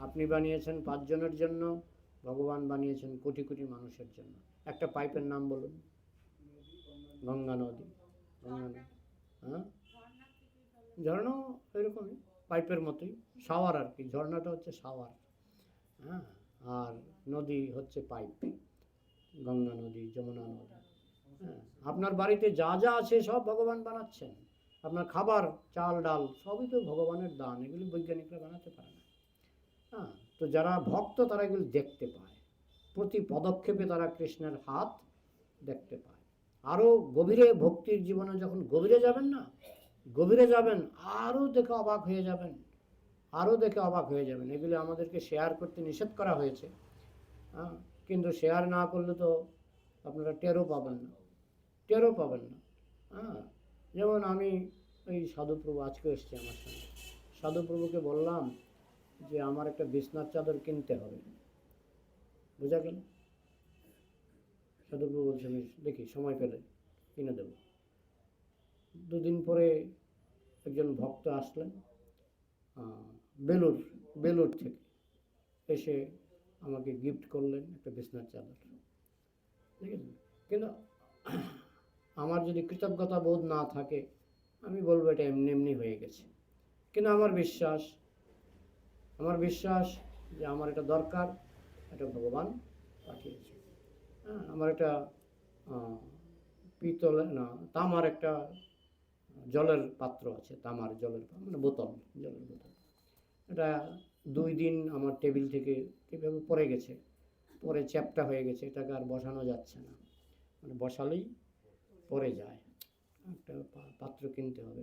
আপনি বানিয়েছেন 5 জনের জন্য, ভগবান বানিয়েছেন কোটি কোটি মানুষের জন্য। একটা পাইপের নাম বলুন। গঙ্গা নদী, গঙ্গা নদী। হ্যাঁ, ঝর্ণাও এরকমই পাইপের মতোই, শাওয়ার আর কি। ঝর্ণাটা হচ্ছে শাওয়ার। হ্যাঁ, আর নদী হচ্ছে পাইপ, গঙ্গা নদী, যমুনা নদী। হ্যাঁ, আপনার বাড়িতে যা যা আছে সব ভগবান বানাচ্ছেন। আপনার খাবার, চাল ডাল সবই তো ভগবানের দান, এগুলি বৈজ্ঞানিকরা বানাতে পারে না। হ্যাঁ, তো যারা ভক্ত তারা এগুলি দেখতে পায়, প্রতি পদক্ষেপে তারা কৃষ্ণের হাত দেখতে পায়। আরও গভীরে ভক্তির জীবনে যখন গভীরে যাবেন না, গভীরে যাবেন, আরও দেখে অবাক হয়ে যাবেন, আরও দেখে অবাক হয়ে যাবেন। এগুলি আমাদেরকে শেয়ার করতে নিষেধ করা হয়েছে। হ্যাঁ, কিন্তু শেয়ার না করলে তো আপনারা টেরও পাবেন না, টেরও পাবেন না। হ্যাঁ, যেমন আমি এই সাধুপ্রভু আজকে এসছে আমার সঙ্গে, সাধুপ্রভুকে বললাম যে আমার একটা বিছনার চাদর কিনতে হবে, বোঝা গেল? সাধুপ্রভু বলছে দেখি সময় পেলে কিনে দেব। 2 দিন পরে একজন ভক্ত আসলেন বেলুর, বেলুর থেকে এসে আমাকে গিফট করলেন একটা বিছনার চাদর, ঠিক আছে? কিন্তু আমার যদি কৃতজ্ঞতা বোধ না থাকে আমি বলবো এটা এমনি এমনি হয়ে গেছে। কিন্তু আমার বিশ্বাস, আমার বিশ্বাস যে আমার এটা দরকার, এটা ভগবান পাঠিয়েছে। হ্যাঁ, আমার একটা পিতল না তামার একটা জলের পাত্র আছে, তামার জলের মানে বোতল, জলের বোতল। এটা 2 দিন আমার টেবিল থেকে কীভাবে পড়ে গেছে, পরে চ্যাপ্টা হয়ে গেছে, এটাকে আর বসানো যাচ্ছে না, মানে বসালেই পড়ে যায়। একটা পাত্র কিনতে হবে।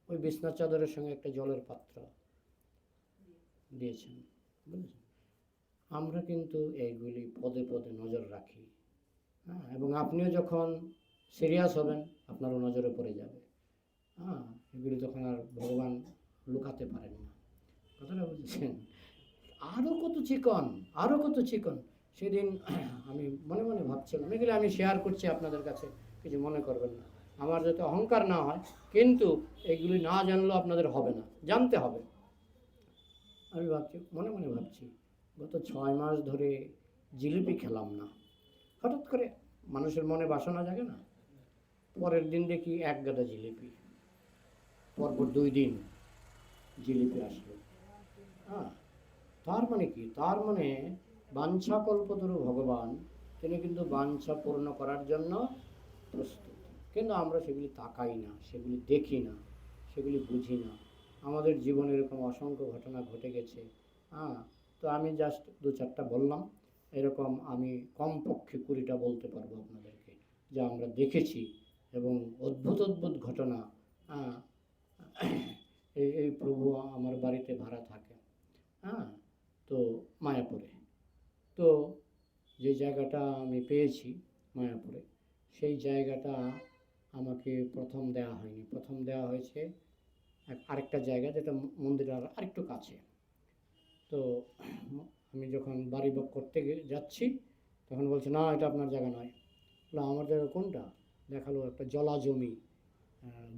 ওই বিছনার চাদরের সঙ্গে একটা জলের পাত্র দিয়েছেন, বুঝেছেন। আমরা কিন্তু এইগুলি পদে পদে নজর রাখি, হ্যাঁ, এবং আপনিও যখন সিরিয়াস হবেন আপনারও নজরে পড়ে যাবে, হ্যাঁ, এগুলি তখন আর ভগবান লুকাতে পারেন না, কথাটা বুঝেছেন। আরও কত চিকন, আরও কত চিকন। সেদিন আমি মনে মনে ভাবছিলাম, এগুলি আমি শেয়ার করছি আপনাদের কাছে, কিছু মনে করবেন না, আমার যাতে অহংকার না হয়, কিন্তু এগুলি না জানলেও আপনাদের হবে না, জানতে হবে। আমি ভাবছি, মনে মনে ভাবছি, গত 6 মাস ধরে জিলিপি খেলাম না। হঠাৎ করে মানুষের মনে বাসনা জাগে না, পরের দিন দেখি 1 গাদা জিলিপি, পরপর 2 দিন জিলিপি আসলো। হ্যাঁ, তার মানে কি? তার মানে বাঞ্ছা কল্পতরু ভগবান, তিনি কিন্তু বাঞ্ছা পূর্ণ করার জন্য প্রস্তুত। কিন্তু আমরা সেগুলি তাকাই না, সেগুলি দেখি না, সেগুলি বুঝি না। আমাদের জীবনে এরকম অসংখ্য ঘটনা ঘটে গেছে। হ্যাঁ, তো আমি জাস্ট 2-4টা বললাম, এরকম আমি কমপক্ষে 20টা বলতে পারবো আপনাদেরকে, যা আমরা দেখেছি, এবং অদ্ভুত অদ্ভুত ঘটনা। হ্যাঁ, এই প্রভু আমার বাড়িতে ভাড়া থাকে, হ্যাঁ, তো মায়াপুরে। তো যে জায়গাটা আমি পেয়েছি মায়াপুরে, সেই জায়গাটা আমাকে প্রথম দেওয়া হয়নি, প্রথম দেওয়া হয়েছে আরেকটা জায়গা, যেটা মন্দিরের আরেকটু কাছে। তো আমি যখন বাড়ি করতে যাচ্ছি, তখন বলছে, না, এটা আপনার জায়গা নয়। বললো, আমার জায়গা কোনটা? দেখালো একটা জলা জমি,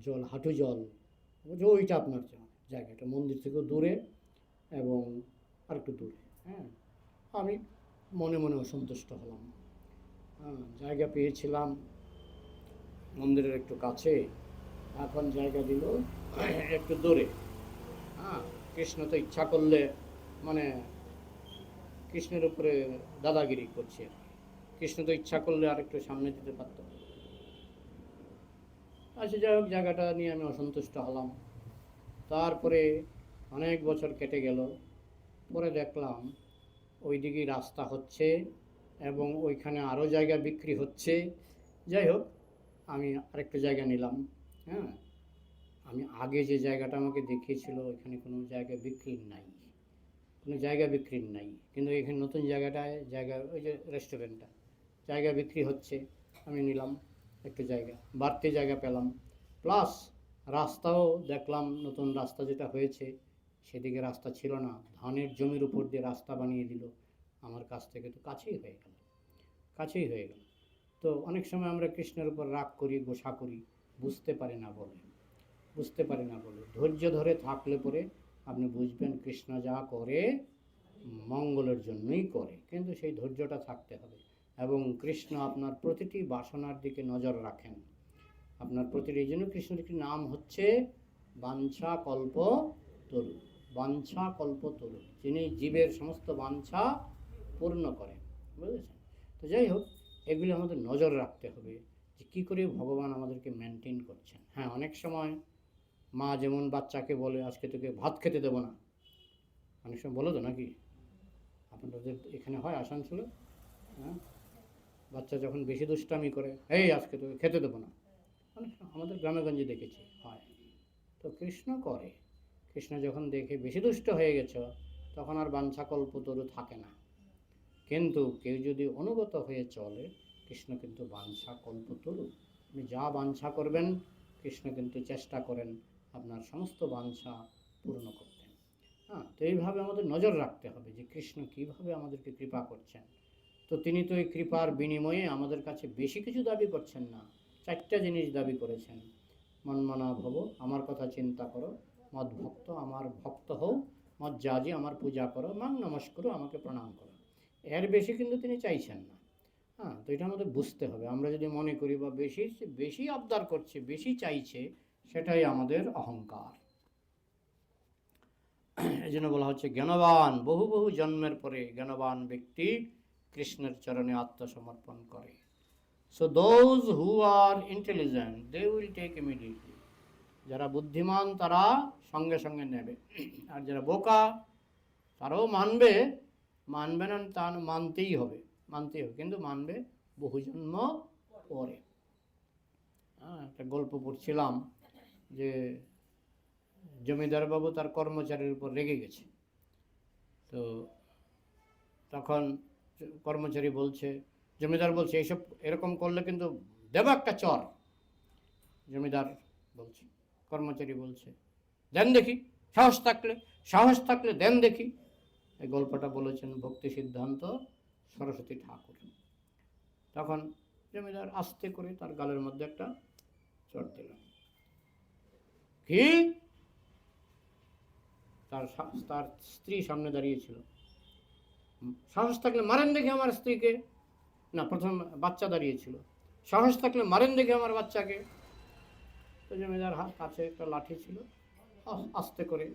জল, হাঁটু জল। বলছে, ওইটা আপনার জায়গা, এটা মন্দির থেকেও দূরে এবং আরেকটু দূরে। হ্যাঁ, আমি মনে মনে অসন্তুষ্ট হলাম। হ্যাঁ, জায়গা পেয়েছিলাম মন্দিরের একটু কাছে, এখন জায়গা দিল একটু দূরে। হ্যাঁ, কৃষ্ণ তো ইচ্ছা করলে, মানে কৃষ্ণের উপরে দাদাগিরি করছে আর কি। কৃষ্ণ তো ইচ্ছা করলে আর একটু সামনে দিতে পারত। আচ্ছা, যাই হোক, জায়গাটা নিয়ে আমি অসন্তুষ্ট হলাম। তারপরে অনেক বছর কেটে গেল, পরে দেখলাম ওই দিকেই রাস্তা হচ্ছে এবং ওইখানে আরও জায়গা বিক্রি হচ্ছে। যাই হোক, আমি আরেকটা জায়গা নিলাম। হ্যাঁ, আমি আগে যে জায়গাটা আমাকে দেখিয়েছিল ওইখানে কোনো জায়গা বিক্রির নাই, কোনো জায়গা বিক্রির নাই, কিন্তু এখানে নতুন জায়গাটায় জায়গা, ওই যে রেস্টুরেন্টটা, জায়গা বিক্রি হচ্ছে। আমি নিলাম একটু জায়গা, বাড়তি জায়গা পেলাম, প্লাস রাস্তাও দেখলাম, নতুন রাস্তা যেটা হয়েছে, সেদিকে রাস্তা ছিল না, ধানের জমির উপর দিয়ে রাস্তা বানিয়ে দিল। আমার কাছ থেকে তো কাছেই হয়ে গেল, কাছেই হয়ে গেল। তো অনেক সময় আমরা কৃষ্ণের উপর রাগ করি, গোসা করি, বুঝতে পারি না বলে, বুঝতে পারি না বলে। ধৈর্য ধরে থাকলে পরে আপনি বুঝবেন কৃষ্ণ যা করে মঙ্গলের জন্যই করে, কিন্তু সেই ধৈর্যটা থাকতে হবে। এবং কৃষ্ণ আপনার প্রতিটি বাসনার দিকে নজর রাখেন, আপনার প্রতিটি, এই জন্য কৃষ্ণের একটি নাম হচ্ছে বাঞ্ছা কল্প তরু, বাঞ্ছা কল্প তরু, যিনি জীবের সমস্ত বাঞ্ছা পূর্ণ করেন, বুঝেছেন। তো যাই হোক, এগুলি আমাদের নজর রাখতে হবে যে কী করে ভগবান আমাদেরকে মেনটেন করছেন। হ্যাঁ, অনেক সময় মা যেমন বাচ্চাকে বলে, আজকে তোকে ভাত খেতে দেবো না, অনেক সময় বলো তো নাকি? আপনাদের এখানে হয় আসানসোলে? হ্যাঁ, বাচ্চা যখন বেশি দুষ্টামি করে, এই আজকে তোকে খেতে দেবো না, অনেক সময় আমাদের গ্রামেগঞ্জে দেখেছি হয়। তো কৃষ্ণ করে, কৃষ্ণ যখন দেখে বেশি দুষ্ট হয়ে গেছে, তখন আর বাঞ্ছা কল্পতরু থাকে না। কিন্তু কেউ যদি অনুগত হয়ে চলে, কৃষ্ণ কিন্তু বাঞ্ছা কল্পতরু, আপনি যা বাঞ্ছা করবেন কৃষ্ণ কিন্তু চেষ্টা করেন আপনার সমস্ত বাঞ্ছা পূর্ণ করতে। হ্যাঁ, তো এইভাবে আমাদের নজর রাখতে হবে যে কৃষ্ণ কীভাবে আমাদেরকে কৃপা করছেন। তো তিনি তো এই কৃপার বিনিময়ে আমাদের কাছে বেশি কিছু দাবি করছেন না, 4টা জিনিস দাবি করেছেন। মন্মনা ভব, আমার কথা চিন্তা করো, মদ ভক্ত, আমার ভক্ত হও, মদ যাজি, আমার পূজা করো, মাং নমস্কার, আমাকে প্রণাম করো। এর বেশি কিন্তু তিনি চাইছেন না। হ্যাঁ, তো এটা আমাদের বুঝতে হবে। আমরা যদি মনে করি বা বেশি বেশি আবদার করছে, বেশি চাইছে, সেটাই আমাদের অহংকার। এই জন্য বলা হচ্ছে জ্ঞানবান, বহু বহু জন্মের পরে জ্ঞানবান ব্যক্তি কৃষ্ণের চরণে আত্মসমর্পণ করে। So those who are intelligent they will take immediately, যারা বুদ্ধিমান তারা সঙ্গে সঙ্গে নেবে, আর যারা বোকা তারাও মানবে, মানবে না তা মানতেই হবে, কিন্তু মানবে বহু জন্ম পরে। একটা গল্প পড়ছিলাম যে জমিদার বাবু তার কর্মচারীর উপর রেগে গেছে। তো তখন কর্মচারী বলছে, জমিদার বলছে এইসব এরকম করলে কিন্তু দেব একটা চর। জমিদার বলছে, কর্মচারী বলছে দেন দেখি, সাহস থাকলে দেন দেখি। এই গল্পটা বলেছেন ভক্তি সিদ্ধান্ত সরস্বতী ঠাকুর। তখন জমিদার আস্তে করে তার গালের মধ্যে একটা চড় দিল। কি? তার স্ত্রী সামনে দাঁড়িয়েছিল। সাহস থাকলে মারেন দেখি আমার স্ত্রীকে। না, প্রথম বাচ্চা দাঁড়িয়েছিল। সাহস থাকলে মারেন দেখি আমার বাচ্চাকে। তো জমিদার হাত কাছে একটা লাঠি ছিল, আস্তে করে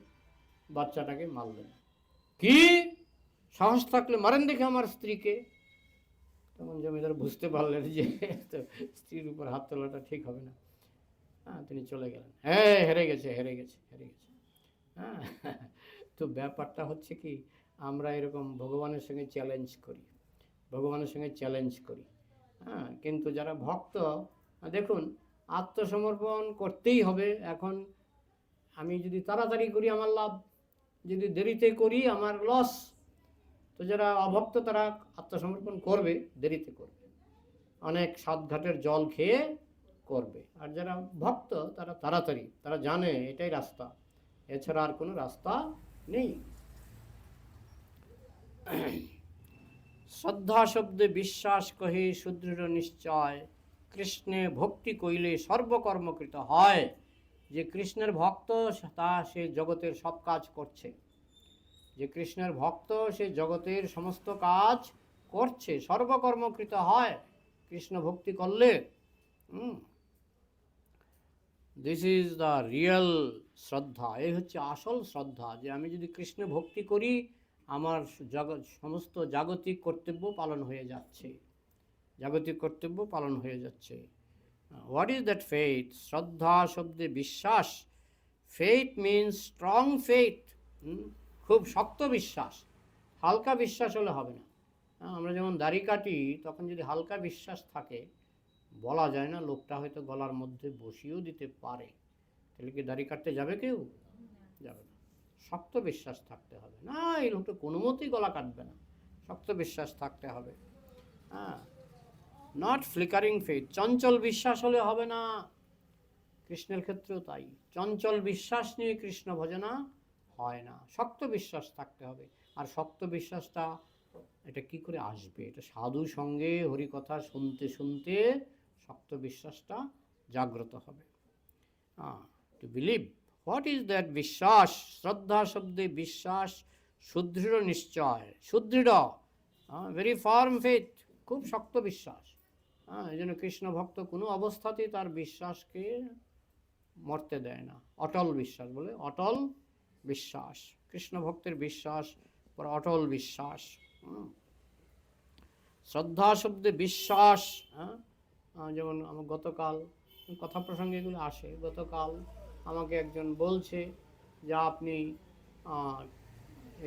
বাচ্চাটাকে মারলেন। কি? সাহস থাকলে মারেন দেখি আমার স্ত্রীকে। তখন জমিদার বুঝতে পারলেন যে স্ত্রীর উপর হাত তোলাটা ঠিক হবে না। হ্যাঁ, তিনি চলে গেলেন। হ্যাঁ, হেরে গেছে। হ্যাঁ, তো ব্যাপারটা হচ্ছে কি, আমরা এরকম ভগবানের সঙ্গে চ্যালেঞ্জ করি। হ্যাঁ, কিন্তু যারা ভক্ত, দেখুন, আত্মসমর্পণ করতেই হবে। এখন আমি যদি তাড়াতাড়ি করি আমার লাভ, যদি দেরিতে করি আমার লস। তো যারা অভক্ত তারা আত্মসমর্পণ করবে, দেরিতে করবে, অনেক সাতঘাটের জল খেয়ে করবে। আর যারা ভক্ত তারা তাড়াতাড়ি, তারা জানে এটাই রাস্তা, এছাড়া আর কোনো রাস্তা নেই। শ্রদ্ধা শব্দে বিশ্বাস কহে সুদৃঢ় নিশ্চয়, কৃষ্ণে ভক্তি কইলে সর্বকর্মকৃত হয়। যে কৃষ্ণের ভক্ত তা সে জগতের সব কাজ করছে। যে কৃষ্ণের ভক্ত সে জগতের সমস্ত কাজ করছে, সর্বকর্মকৃত হয় কৃষ্ণ ভক্তি করলে। দিস ইজ দ্য রিয়েল শ্রদ্ধা। এই হচ্ছে আসল শ্রদ্ধা, যে আমি যদি কৃষ্ণ ভক্তি করি আমার সমস্ত জাগতিক কর্তব্য পালন হয়ে যাচ্ছে। What is that faith? শ্রদ্ধা শব্দে বিশ্বাস। ফেইথ মিনস স্ট্রং ফেইথ, খুব শক্ত বিশ্বাস। হালকা বিশ্বাস হলে হবে না। আমরা যেমন দাড়ি কাটি, তখন যদি হালকা বিশ্বাস থাকে, বলা যায় না, লোকটা হয়তো গলার মধ্যে বসিয়েও দিতে পারে, তাহলে কি দাড়ি কাটতে যাবে কেউ? যাবে না। শক্ত বিশ্বাস থাকতে হবে, না এই লোকটা কোনো মতেই গলা কাটবে না, শক্ত বিশ্বাস থাকতে হবে। Not flickering faith. চঞ্চল বিশ্বাস হলে হবে না। কৃষ্ণের ক্ষেত্রেও তাই, চঞ্চল বিশ্বাস নিয়ে কৃষ্ণ ভজনা হয় না, শক্ত বিশ্বাস থাকতে হবে। আর শক্ত বিশ্বাসটা এটা কি করে আসবে? এটা সাধু সঙ্গে হরিকথা শুনতে শুনতে শক্ত বিশ্বাসটা জাগ্রত হবে। To believe. What is that বিশ্বাস? শ্রদ্ধা শব্দে বিশ্বাস, সুদৃঢ় নিশ্চয়, সুদৃঢ়, ভেরি ফার্ম ফেথ, খুব শক্ত বিশ্বাস। এই জন্য কৃষ্ণ ভক্ত কোনো অবস্থাতেই তার বিশ্বাসকে মরতে দেয় না। অটল বিশ্বাস বলে, অটল বিশ্বাস। কৃষ্ণ ভক্তের বিশ্বাস পর অটল বিশ্বাস। শ্রদ্ধা শব্দে বিশ্বাস। যেমন আমার গতকাল কথা প্রসঙ্গে এগুলো আসে, গতকাল আমাকে একজন বলছে যে আপনি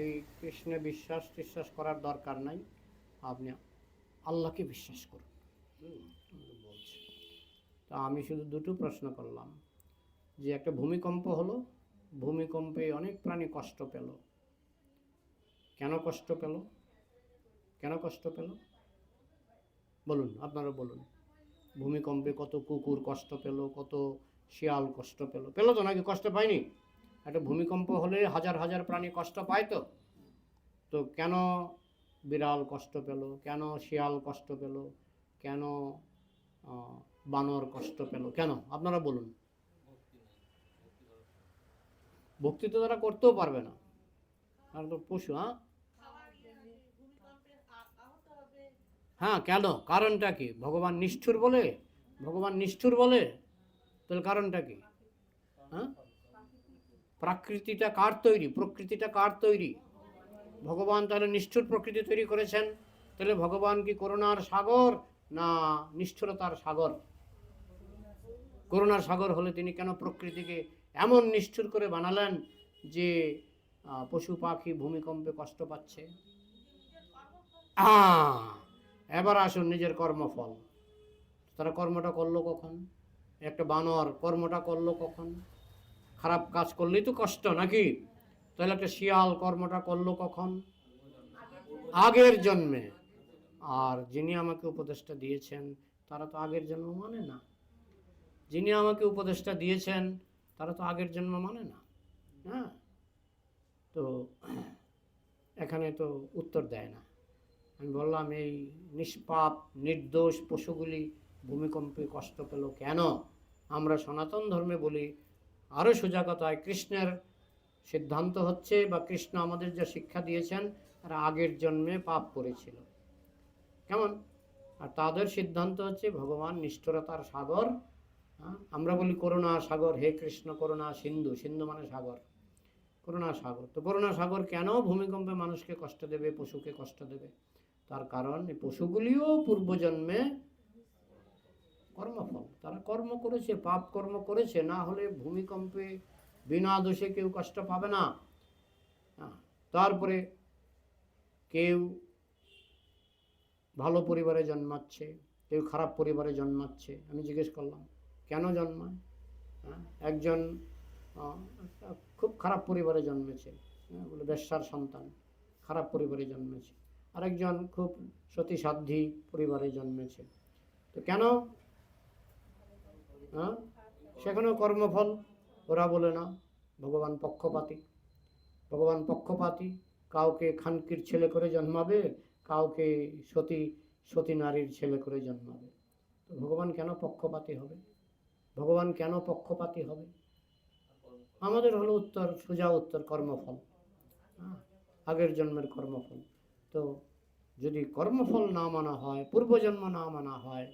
এই কৃষ্ণে বিশ্বাস করার দরকার নাই, আপনি আল্লাহকে বিশ্বাস করুন বলছে। তা আমি শুধু দুটো প্রশ্ন করলাম, যে একটা ভূমিকম্প হলো, ভূমিকম্পে অনেক প্রাণী কষ্ট পেল, কেন কষ্ট পেল বলুন, আপনারা বলুন। ভূমিকম্পে কত কুকুর কষ্ট পেল, কত শিয়াল কষ্ট পেল তো নাকি? কষ্ট পায়নি? একটা ভূমিকম্প হলে হাজার হাজার প্রাণী কষ্ট পায়। তো কেন বিড়াল কষ্ট পেল, কেন শিয়াল কষ্ট পেল, কেন বানর কষ্ট পেল, কেন? আপনারা বলুন। ভক্তি তো তারা করতেও পারবে না, আর তো পশু। হ্যাঁ, কেন? কারণটা কি? ভগবান নিষ্ঠুর বলে? তাহলে কারণটা কি? প্রকৃতিটা কার তৈরি? ভগবান তাহলে নিষ্ঠুর প্রকৃতি তৈরি করেছেন। তাহলে ভগবান কি করুণার সাগর না নিষ্ঠুরতার সাগর? করুণার সাগর হলে তিনি কেন প্রকৃতিকে এমন নিষ্ঠুর করে বানালেন যে পশু পাখি ভূমিকম্পে কষ্ট পাচ্ছে। আহ, এবার আসুন নিজের কর্মফল। তারা কর্মটা করলো কখন? একটা বানর কর্মটা করলো কখন? খারাপ কাজ করলেই তো কষ্ট, নাকি? তাহলে একটা শিয়াল কর্মটা করলো কখন? আগের জন্মে। আর যিনি আমাকে উপদেশটা দিয়েছেন তারা তো আগের জন্ম মানে না। যিনি আমাকে উপদেশটা দিয়েছেন তারা তো আগের জন্ম মানে না। হ্যাঁ, তো এখানে তো উত্তর দেয় না। আমি বললাম, এই নিষ্পাপ নির্দোষ পশুগুলি ভূমিকম্পে কষ্ট পেল কেন? আমরা সনাতন ধর্মে বলি, আরও সোজা কথায় কৃষ্ণের সিদ্ধান্ত হচ্ছে, বা কৃষ্ণ আমাদের যা শিক্ষা দিয়েছেন, তারা আগের জন্মে পাপ করেছিল। কেমন? আর তাদের সিদ্ধান্ত হচ্ছে ভগবান নিষ্ঠুরতার সাগর। আমরা বলি করুণা সাগর, হে কৃষ্ণ করুণা সিন্ধু, সিন্ধু মানে সাগর, করুণা সাগর। তো করুণা সাগর কেন ভূমিকম্পে মানুষকে কষ্ট দেবে, পশুকে কষ্ট দেবে? তার কারণ এই পশুগুলিও পূর্বজন্মে কর্মফল, তারা কর্ম করেছে, পাপ কর্ম করেছে, না হলে ভূমিকম্পে বিনা দোষে কেউ কষ্ট পাবে না। তারপরে কেউ ভালো পরিবারে জন্মাচ্ছে, কেউ খারাপ পরিবারে জন্মাচ্ছে। আমি জিজ্ঞেস করলাম কেন জন্মায়? একজন খুব খারাপ পরিবারে জন্মেছে, বলে বেশ্যার সন্তান, খারাপ পরিবারে জন্মেছে। আরেকজন খুব সতীসাধ্যী পরিবারে জন্মেছে। তো কেন? সেখানেও কর্মফল। ওরা বলে না, ভগবান পক্ষপাতী। ভগবান পক্ষপাতী, কাউকে খানকির ছেলে করে জন্মাবে, কাউকে সতী নারীর ছেলে করে জন্মাবে। তো ভগবান কেন পক্ষপাতী হবে? ভগবান কেন পক্ষপাতী হবে? আমাদের হলো উত্তর, সোজা উত্তর, কর্মফল। আগের জন্মের কর্মফল। তো যদি কর্মফল না মানা হয়, পূর্বজন্ম না মানা হয়,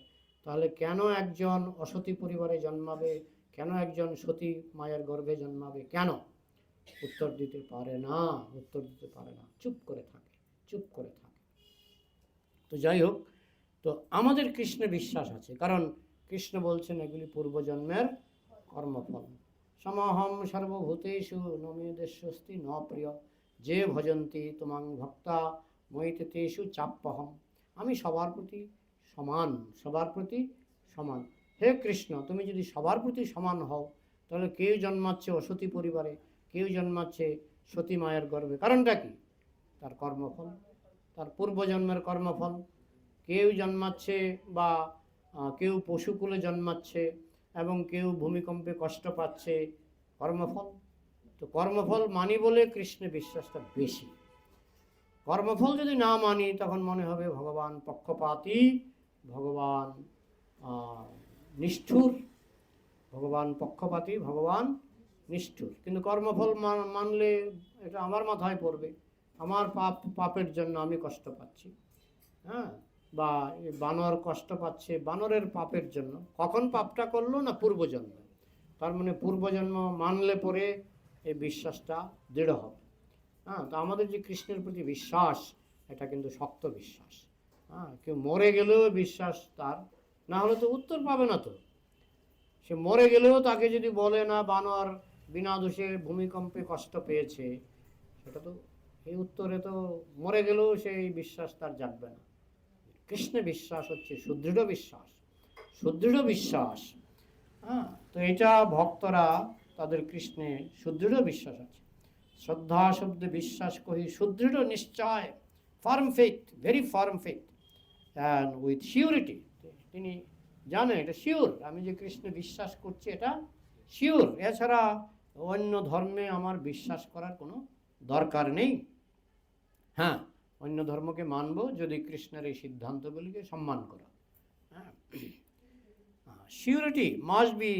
তাহলে কেন একজন অসতী পরিবারে জন্মাবে, কেন একজন সতী মায়ের গর্ভে জন্মাবে? কেন? উত্তর দিতে পারে না, উত্তর দিতে পারে না, চুপ করে থাকে, চুপ করে থাকে। তো যাই হোক, তো আমাদের কৃষ্ণে বিশ্বাস আছে, কারণ কৃষ্ণ বলছেন এগুলি পূর্বজন্মের কর্মফল। সমহম সর্বভূতেষু নমেদেশ্বস্তি ন প্রিয় যে ভজন্তি তোমাং ভক্তা ময়িতে তেষু চাপ্যহম। আমি সবার প্রতি সমান, সবার প্রতি সমান। হে কৃষ্ণ, তুমি যদি সবার প্রতি সমান হও, তাহলে কেউ জন্মাচ্ছে অসতী পরিবারে, কেউ জন্মাচ্ছে সতী মায়ের গর্ভে, কারণটা কি? তার কর্মফল, তার পূর্বজন্মের কর্মফল। কেউ জন্মাচ্ছে বা কেউ পশুকুলে জন্মাচ্ছে এবং কেউ ভূমিকম্পে কষ্ট পাচ্ছে, কর্মফল। তো কর্মফল মানি বলে কৃষ্ণে বিশ্বাসটা বেশি। কর্মফল যদি না মানি, তখন মনে হবে ভগবান পক্ষপাতী, ভগবান নিষ্ঠুর, ভগবান পক্ষপাতী, ভগবান নিষ্ঠুর। কিন্তু কর্মফল মানলে এটা আমার মাথায় পড়বে, আমার পাপের জন্য আমি কষ্ট পাচ্ছি। হ্যাঁ, বা বানর কষ্ট পাচ্ছে বানরের পাপের জন্য। কখন পাপটা করলো? না পূর্বজন্ম। তার মানে পূর্বজন্ম মানলে পরে এই বিশ্বাসটা দৃঢ় হবে। হ্যাঁ, তো আমাদের যে কৃষ্ণের প্রতি বিশ্বাস, এটা কিন্তু শক্ত বিশ্বাস। হ্যাঁ, কেউ মরে গেলেও বিশ্বাস তার, না হলে তো উত্তর পাবে না। তো সে মরে গেলেও তাকে যদি বলে না বানর বিনা দোষে ভূমিকম্পে কষ্ট পেয়েছে, সেটা তো এই উত্তরে তো মরে গেলেও সেই বিশ্বাস তার জাগবে না। কৃষ্ণে বিশ্বাস হচ্ছে সুদৃঢ় বিশ্বাস, সুদৃঢ় বিশ্বাস। হ্যাঁ, তো এটা ভক্তরা তাদের কৃষ্ণে সুদৃঢ় বিশ্বাস আছে। শ্রদ্ধা শব্দে বিশ্বাস কহি সুদৃঢ় নিশ্চয়, farm faith, very farm faith and with surety. তিনি জানেন এটা শিওর, আমি যে কৃষ্ণে বিশ্বাস করছি এটা শিওর, এছাড়া অন্য ধর্মে আমার বিশ্বাস করার কোনো দরকার নেই। হ্যাঁ, অন্য ধর্মকে মানব যদি কৃষ্ণের এই সিদ্ধান্তগুলিকে সম্মান করা। হ্যাঁ, surety must be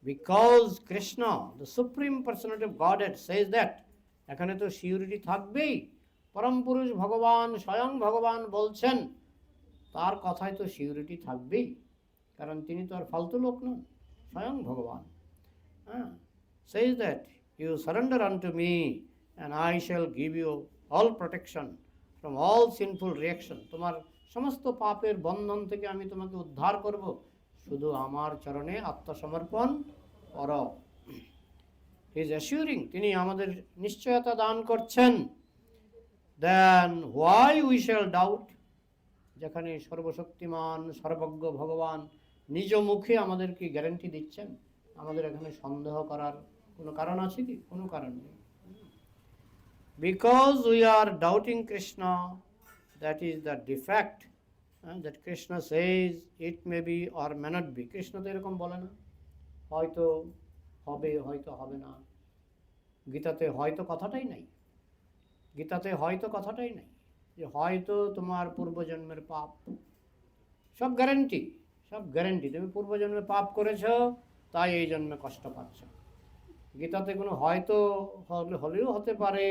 because Krishna, the supreme personality of Godhead, says that. এখানে তো সিউরিটি থাকবেই। পরম পুরুষ ভগবান, স্বয়ং ভগবান বলছেন, তার কথায় তো সিউরিটি থাকবেই, কারণ তিনি তো আর ফালতু লোক নন, স্বয়ং ভগবান। হ্যাঁ, says that you surrender unto me and I shall give you all protection from all sinful reaction. তোমার সমস্ত পাপের বন্ধন থেকে আমি তোমাকে উদ্ধার করব, শুধু আমার চরণে আত্মসমর্পণ করো। হি ইজ অ্যাসিউরিং, তিনি আমাদের নিশ্চয়তা দান করছেন। Then why we shall doubt, যেখানে সর্বশক্তিমান সর্বজ্ঞ ভগবান নিজ মুখে আমাদেরকে গ্যারান্টি দিচ্ছেন, আমাদের এখানে সন্দেহ করার কোনো কারণ আছে কি? কোনো কারণ নেই। Because we are doubting Krishna, that is the defect, that Krishna says it may be or may not be. Krishna তো এরকম বলে না, হয়তো হবে হয়তো হবে না। গীতাতে হয়তো কথাটাই নাই, গীতাতে হয়তো কথাটাই নাই, যে হয়তো তোমার পূর্বজন্মের পাপ, সব গ্যারেন্টি, সব গ্যারেন্টি। তুমি পূর্বজন্মে পাপ করেছো, তাই এই জন্মে কষ্ট পাচ্ছ। গীতাতে কোনো হয়তো হলেও হতে পারে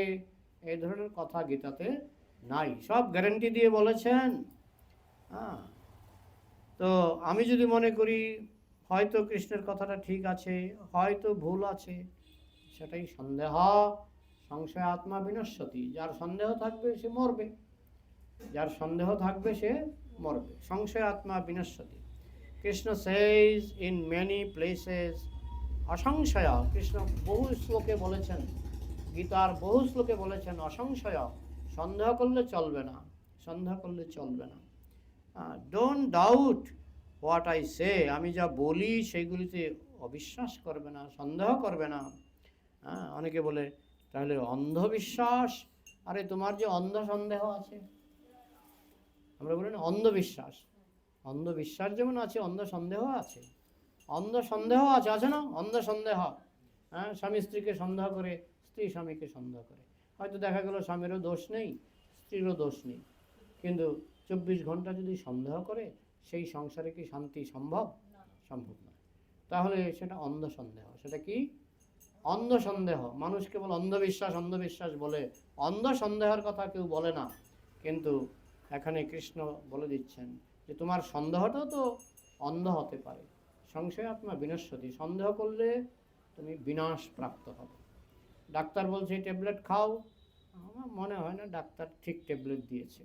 এই ধরনের কথা গীতাতে নাই, সব গ্যারেন্টি দিয়ে বলেছেন। হ্যাঁ, তো আমি যদি মনে করি হয়তো কৃষ্ণের কথাটা ঠিক আছে, হয়তো ভুল আছে, সেটাই সন্দেহ। সংশয় আত্মা বিনশ্যতি, যার সন্দেহ থাকবে সে মরবে, যার সন্দেহ থাকবে সে মরবে। সংশয় আত্মা বিনশ্যতি। কৃষ্ণ সেজ ইন মেনি প্লেসেস অসংশয়, কৃষ্ণ বহু শ্লোকে বলেছেন, গীতার বহু শ্লোকে বলেছেন অসংশয়, সন্দেহ করলে চলবে না, সন্দেহ করলে চলবে না। Don't doubt what I say, আমি যা বলি সেইগুলিতে অবিশ্বাস করবে না, সন্দেহ করবে না। অনেকে বলে তাহলে অন্ধবিশ্বাস, আরে তোমার যে অন্ধ সন্দেহ আছে, আমরা বলি না অন্ধবিশ্বাস, অন্ধবিশ্বাস যেমন আছে অন্ধ সন্দেহ আছে, অন্ধ সন্দেহ আছে, আছে না অন্ধ সন্দেহ। স্বামী স্ত্রীকে সন্দেহ করে, স্ত্রী স্বামীকে সন্দেহ করে, হয়তো দেখা গেল স্বামীরও দোষ নেই, স্ত্রীরও দোষ নেই, কিন্তু 24 ঘন্টা যদি সন্দেহ করে, সেই সংসারে কি শান্তি সম্ভব? সম্ভব না। তাহলে সেটা অন্ধ সন্দেহ। সেটা কি? অন্ধ সন্দেহ। মানুষ কেবল অন্ধবিশ্বাস অন্ধবিশ্বাস বলে, অন্ধ সন্দেহের কথা কেউ বলে না। কিন্তু এখানে কৃষ্ণ বলে দিচ্ছেন যে তোমার সন্দেহটাও তো অন্ধ হতে পারে। সংশয় আত্মা বিনশ্যতি, সন্দেহ করলে তুমি বিনাশ প্রাপ্ত হবে। ডাক্তার বলছে ট্যাবলেট খাও, আমার মনে হয় না ডাক্তার ঠিক ট্যাবলেট দিয়েছে,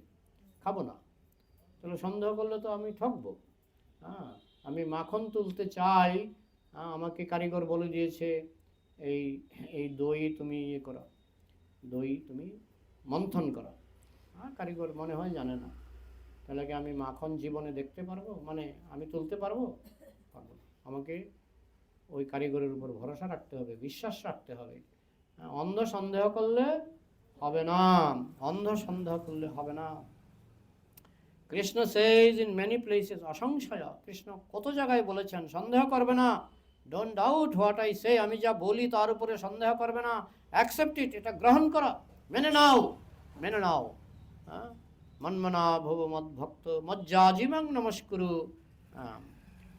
খাবো না। তাহলে সন্দেহ করলে তো আমি ঠকবো। আমি মাখন তুলতে চাই, আমাকে কারিগর বলে দিয়েছে এই এই দই তুমি ইয়ে করো, দই তুমি মন্থন করো। কারিগর মনে হয় জানে না, তাহলে কি আমি মাখন জীবনে দেখতে পারবো? মানে আমি তুলতে পারবো? পারবো না। আমাকে ওই কারিগরের উপর ভরসা রাখতে হবে, বিশ্বাস রাখতে হবে। অন্ধ সন্দেহ করলে হবে না, অন্ধ সন্দেহ করলে হবে না। কৃষ্ণ সেজ ইন মেনি প্লেসেস অসংশয়, কৃষ্ণ কত জায়গায় বলেছেন সন্দেহ করবে না। Don't doubt what I say, আমি যা বলি তার উপরে সন্দেহ করবে না, অ্যাকসেপ্ট ইট, এটা গ্রহণ করো, মেনে নাও, মেনে নাও। মন্মনা ভব মদ ভক্ত মজ্জাজিমাং নমস্কুরু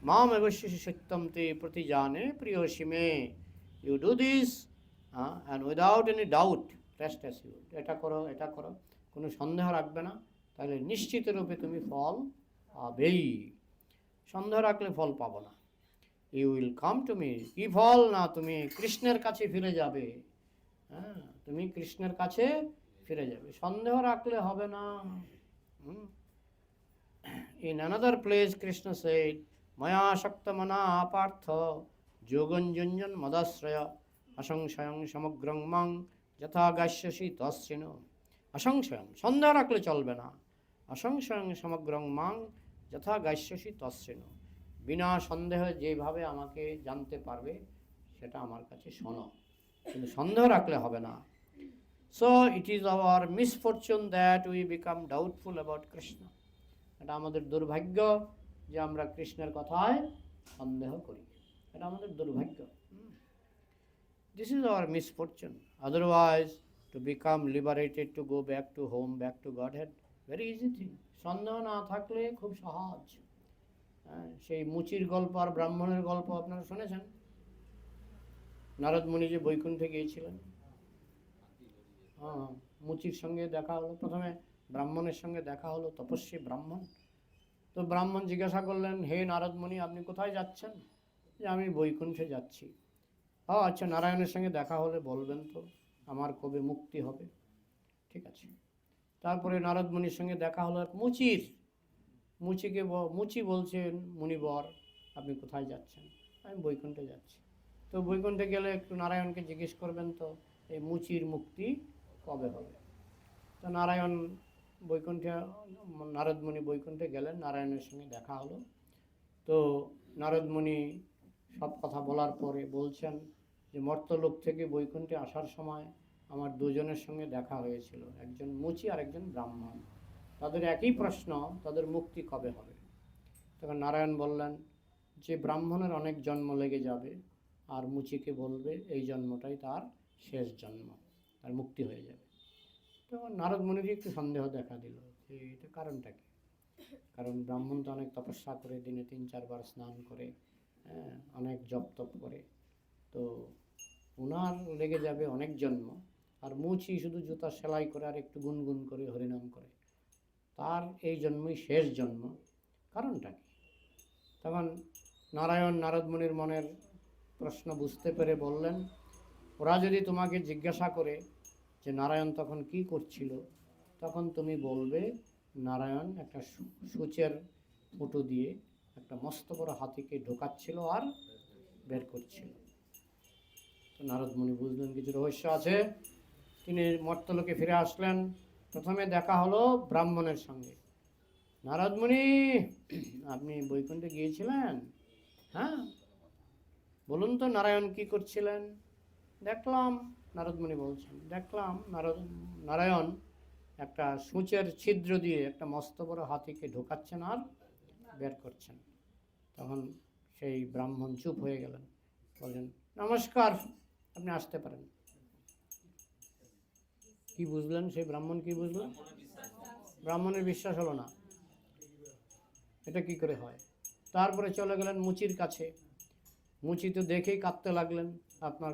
মাম অবশ্যই সত্যম তে প্রতি জানে প্রিয়সী মে। You do this and without any doubt rest assured, এটা করো, এটা করো, কোনো সন্দেহ রাখবে না, তাহলে নিশ্চিত রূপে তুমি ফল পাবেই। সন্দেহ রাখলে ফল পাবো না। You will come to me, কি ফল? না তুমি কৃষ্ণের কাছে ফিরে যাবে। তুমি কৃষ্ণের কাছে ফিরে যাবে, সন্দেহ রাখলে হবে না। In another place Krishna said, Maya Shakta Mana Apartha Joganjanjan Madasraya Asangshayam Samagrang Mang Jatha Gashyasi Tasino। অসংশয়ং, সন্দেহ রাখলে চলবে না। অসংশয়ং সমগ্রং মাং যথা গাস্যসি তস্যেন, বিনা সন্দেহ যেভাবে আমাকে জানতে পারবে সেটা আমার কাছে শোনো, কিন্তু সন্দেহ রাখলে হবে না। So it is our misfortune that we become doubtful about Krishna. এটা আমাদের দুর্ভাগ্য যে আমরা কৃষ্ণের কথায় সন্দেহ করি, এটা আমাদের দুর্ভাগ্য। This is our misfortune. Otherwise to become liberated, to go back to home, back to Godhead, very easy thing. সন্দেহ না থাকলে খুব সহজ। সেই মুচির গল্প আর ব্রাহ্মণের গল্প আপনারা শুনেছেন? নারদ মুনি যে বৈকুণ্ঠে গিয়েছিলেন, মুচির সঙ্গে দেখা হলো, প্রথমে ব্রাহ্মণের সঙ্গে দেখা হলো, তপস্বী ব্রাহ্মণ। তো ব্রাহ্মণ জিজ্ঞাসা করলেন, হে নারদ মুনি আপনি কোথায় যাচ্ছেন? যে আমি বৈকুণ্ঠে যাচ্ছি। আচ্ছা, নারায়ণের সঙ্গে দেখা হলে বলবেন তো আমার কবে মুক্তি হবে। ঠিক আছে। তারপরে নারদ মুনির সঙ্গে দেখা হলো এক মুচির, মুচি বলছেন, মুনিবর আপনি কোথায় যাচ্ছেন? আমি বৈকুণ্ঠে যাচ্ছি। তো বৈকুণ্ঠে গেলে একটু নারায়ণকে জিজ্ঞেস করবেন তো এই মুচির মুক্তি কবে হবে। তো নারায়ণ বৈকুণ্ঠে, নারদমুনি বৈকুণ্ঠে গেলেন, নারায়ণের সঙ্গে দেখা হলো। তো নারদমুনি সব কথা বলার পরে বলছেন যে মর্তলোক থেকে বৈকুণ্ঠে আসার সময় আমার দুজনের সঙ্গে দেখা হয়েছিল, একজন মুচি আর একজন ব্রাহ্মণ। তাদের একই প্রশ্ন, তাদের মুক্তি কবে হবে। তখন নারায়ণ বললেন যে ব্রাহ্মণের অনেক জন্ম লেগে যাবে, আর মুচিকে বলবে এই জন্মটাই তার শেষ জন্ম, তার মুক্তি হয়ে যাবে। তখন নারদ মুনির একটু সন্দেহ দেখা দিল যে এটা কারণটা কি। কারণ ব্রাহ্মণ তো অনেক তপস্যা করে, দিনে 3-4 বার স্নান করে, অনেক জপ তপ করে, তো ওনার লেগে যাবে অনেক জন্ম। আর মুচি শুধু জুতা সেলাই করে আর একটু গুনগুন করে হরিনাম করে, তার এই জন্মই শেষ জন্ম, কারণটা কি। তখন নারায়ণ নারদ মুনির মনের প্রশ্ন বুঝতে পেরে বললেন, ওরা যদি তোমাকে জিজ্ঞাসা করে যে নারায়ণ তখন কি করছিল, তখন তুমি বলবে নারায়ণ একটা সূচের ফুটো দিয়ে একটা মস্ত বড় হাতিকে ঢোকাচ্ছিল আর বের করছিল। তো নারদ মুনি বুঝলেন কিছু রহস্য আছে। তিনি মর্তলোকে ফিরে আসলেন। প্রথমে দেখা হলো ব্রাহ্মণের সঙ্গে। নারদ মুনি, আপনি বৈকুণ্ঠে গিয়েছিলেন? হ্যাঁ, বলুন তো নারায়ণ কি করছিলেন? দেখলাম, নারদ মুনি বলছেন, দেখলাম নারায়ণ একটা সূচের ছিদ্র দিয়ে একটা মস্ত বড় হাতিকে ঢোকাচ্ছেন আর বের করছেন। তখন সেই ব্রাহ্মণ চুপ হয়ে গেলেন, বললেন নমস্কার, আপনি আসতে পারেন। কি বুঝলেন সেই ব্রাহ্মণ, কি বুঝলেন? ব্রাহ্মণের বিশ্বাস হলো না, এটা কি করে হয়। তারপরে চলে গেলেন মুচির কাছে। মুচি তো দেখেই কাঁদতে লাগলেন, আপনার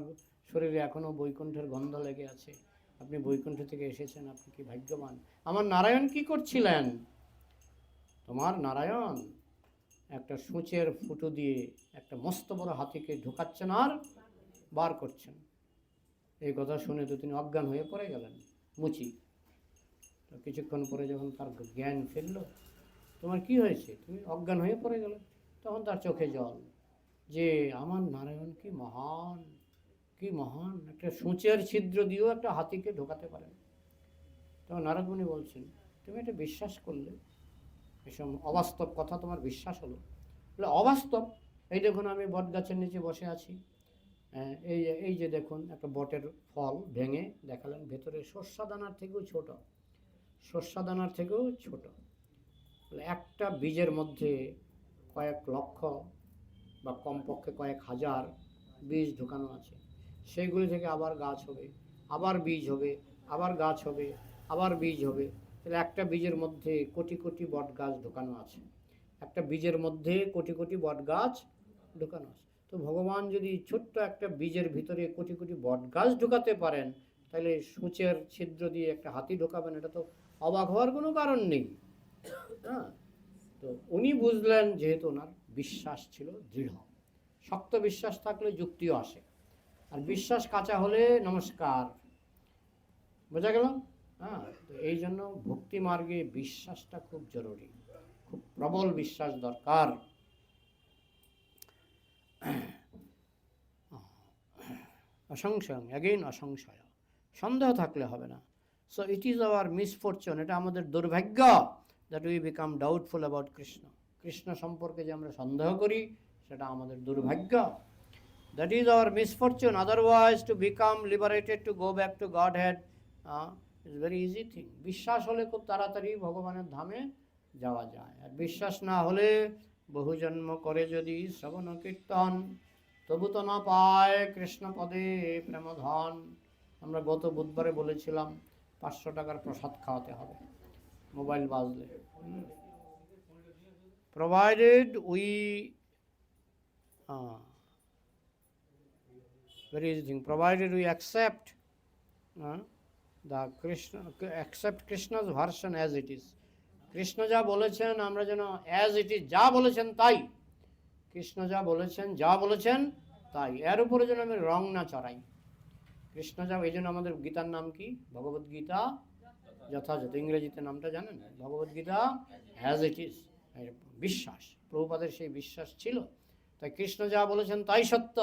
শরীরে এখনো বৈকুণ্ঠের গন্ধ লেগে আছে, আপনি বৈকুণ্ঠ থেকে এসেছেন, আপনি কি ভাগ্যবান। আমার নারায়ণ কি করছিলেন? তোমার নারায়ণ একটা সূচের ফুটো দিয়ে একটা মস্ত বড় হাতিকে ঢোকাচ্ছেন আর বার করছেন। এই কথা শুনে তো তিনি অজ্ঞান হয়ে পড়ে গেলেন মুচি। তো কিছুক্ষণ পরে যখন তার জ্ঞান ফিরল, তোমার কি হয়েছে, তুমি অজ্ঞান হয়ে পড়ে গেলে, তখন তার চোখে জল, যে আমার নারায়ণ কি মহান, কি মহান, একটা সূচের ছিদ্র দিয়েও একটা হাতিকে ঢোকাতে পারেন। তখন নারদ মুনি বলছেন, তুমি এটা বিশ্বাস করলে, এসব অবাস্তব কথা তোমার বিশ্বাস হলো। বলে অবাস্তব, এই দেখুন আমি বট গাছের নিচে বসে আছি, এই যে দেখুন একটা বটের ফল ভেঙে দেখালেন, ভেতরে শস্যদানার থেকেও ছোট, শস্যদানার থেকেও ছোট। একটা বীজের মধ্যে কয়েক লক্ষ বা কমপক্ষে কয়েক হাজার বীজ ঢোকানো আছে, সেইগুলি থেকে আবার গাছ হবে, আবার বীজ হবে, আবার গাছ হবে, আবার বীজ হবে। তাহলে একটা বীজের মধ্যে কোটি কোটি বট গাছ ঢোকানো আছে, একটা বীজের মধ্যে কোটি কোটি বট গাছ ঢোকানো আছে। তো ভগবান যদি ছোট্ট একটা বীজের ভিতরে কোটি কোটি বট গাছ ঢোকাতে পারেন, তাহলে সূচের ছিদ্র দিয়ে একটা হাতি ঢোকাবেন, এটা তো অবাক হওয়ার কোনো কারণ নেই। হ্যাঁ, তো উনি বুঝলেন, যেহেতু ওনার বিশ্বাস ছিল দৃঢ়, শক্ত বিশ্বাস থাকলে যুক্তিও আসে, আর বিশ্বাস কাঁচা হলে নমস্কার। বোঝা গেল? হ্যাঁ, তো এই জন্য ভক্তি মার্গে বিশ্বাসটা খুব জরুরি, খুব প্রবল বিশ্বাস দরকার। অসংশয়, অ্যাগেইন অসংশয়, সন্দেহ থাকলে হবে না। So it is our misfortune, এটা আমাদের দুর্ভাগ্য, that we become doubtful about Krishna. Krishna সম্পর্কে যে আমরা সন্দেহ করি, সেটা আমাদের দুর্ভাগ্য। That is our misfortune, otherwise to become liberated, to go back to god head is very easy thing. বিশ্বাস হলে খুব তাড়াতাড়ি ভগবানের ধামে যাওয়া যায়, আর বিশ্বাস না হলে বহু জন্ম করে যদি শ্রবণ কীর্তন, তবু তো না পায় কৃষ্ণ পদে প্রেমধন। আমরা গত বুধবারে বলেছিলাম 500 টাকার প্রসাদ খাওয়াতে হবে মোবাইল বাজলে, provided we very easy thing, provided we accept the Krishna, accept Krishna's version as it is. Krishna যা বলেছেন আমরা যেন অ্যাজ ইট ইজ, যা বলেছেন তাই, কৃষ্ণ যা বলেছেন, যা বলেছেন তাই, এর উপরে যেন আমি রং না চড়াই। কৃষ্ণ যা, এই জন্য আমাদের গীতার নাম কি? ভগবদ্গীতা যথাযথ। ইংরেজিতে নামটা জানেন? Bhagavad Gita as it is. বিশ্বাস, প্রভুপাদের সেই বিশ্বাস ছিল, তাই কৃষ্ণ যা বলেছেন তাই সত্য।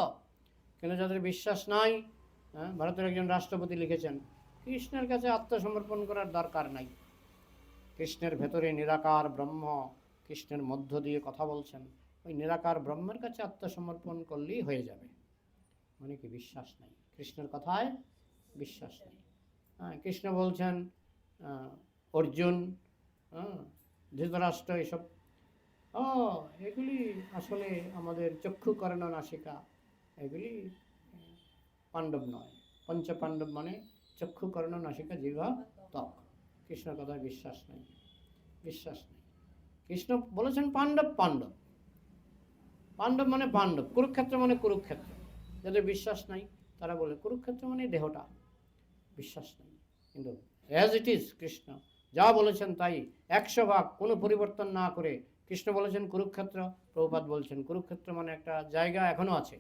কিন্তু যাদের বিশ্বাস নাই, ভারতের একজন রাষ্ট্রপতি লিখেছেন কৃষ্ণের কাছে আত্মসমর্পণ করার দরকার নাই, কৃষ্ণের ভেতরে নিরাকার ব্রহ্ম কৃষ্ণের মধ্য দিয়ে কথা বলছেন, ওই নিরাকার ব্রহ্মের কাছে আত্মসমর্পণ করলেই হয়ে যাবে। মানে কি বিশ্বাস নাই, কৃষ্ণের কথায় বিশ্বাস নেই। কৃষ্ণ বলছেন অর্জুন, ধৃতরাষ্ট্র, এসব এগুলি আসলে আমাদের চক্ষু কর্ণ নাসিকা, এগুলি পাণ্ডব নয়। পঞ্চপাণ্ডব মানে চক্ষু কর্ণ নাসিকা জিহ্বা ত্বক। কৃষ্ণের কথায় বিশ্বাস নেই, বিশ্বাস নেই। কৃষ্ণ বলেছেন পাণ্ডব পাণ্ডব, পাণ্ডব মানে পাণ্ডব, কুরুক্ষেত্র মানে কুরুক্ষেত্র। যাদের বিশ্বাস নাই তারা বলে কুরুক্ষেত্র মানে দেহটা, বিশ্বাস নেই। কিন্তু অ্যাজ ইট ইজ কৃষ্ণ যা বলেছেন তাই 100 ভাগ কোনো পরিবর্তন না করে কৃষ্ণ বলেছেন কুরুক্ষেত্র, প্রভুপাদ বলছেন কুরুক্ষেত্র মানে একটা জায়গা এখনো আছে,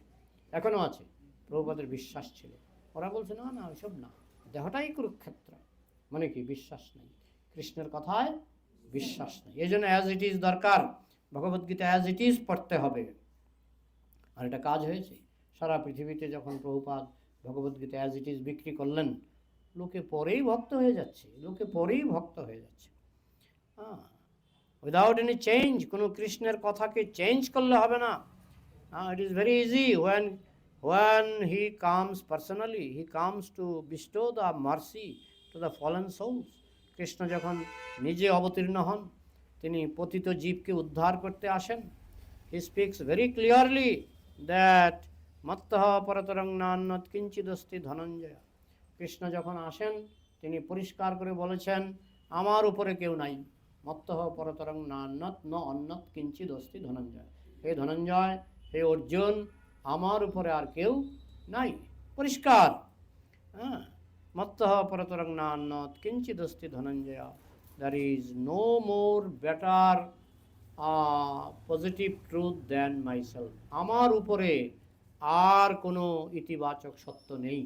এখনো আছে। প্রভুপাদের বিশ্বাস ছিল, ওরা বলছে না না ওইসব না, দেহটাই কুরুক্ষেত্র। মানে কি বিশ্বাস নেই, কৃষ্ণের কথায় বিশ্বাস নেই। এই জন্য অ্যাজ ইট ইজ দরকার, ভগবদ্গীতা অ্যাজ ইট ইজ পড়তে হবে। আর এটা কাজ হয়েছে সারা পৃথিবীতে। যখন Prabhupada Bhagavad Gita as it is বিক্রি করলেন, লোকে পরেই ভক্ত হয়ে যাচ্ছে, লোকে পরেই ভক্ত হয়ে যাচ্ছে। উইদাউট এনি চেঞ্জ, কোনো কৃষ্ণের কথাকে চেঞ্জ করলে হবে না। It is very easy when he comes personally, he comes to bestow the mercy to the fallen souls. Krishna যখন নিজে অবতীর্ণ হন, তিনি পতিত জীবকে উদ্ধার করতে আসেন। he speaks very clearly that mattah paratarang nannat kinchidasti Dhananjay. Krishna যখন আসেন তিনি পরিষ্কার করে বলেছেন আমার উপরে কেউ নাই, মত্তঃ পরতরং নান্নত ন অন্নত কিঞ্চিদ অস্তি ধনঞ্জয়। হে ধনঞ্জয়, হে অর্জুন, আমার উপরে আর কেউ নাই, পরিষ্কার। মত্তঃ পরতরং নান্নত কিঞ্চিদ অস্তি Dhananjaya. There is no more better positive truth than myself. আমার উপরে আর কোনো ইতিবাচক সত্য নেই।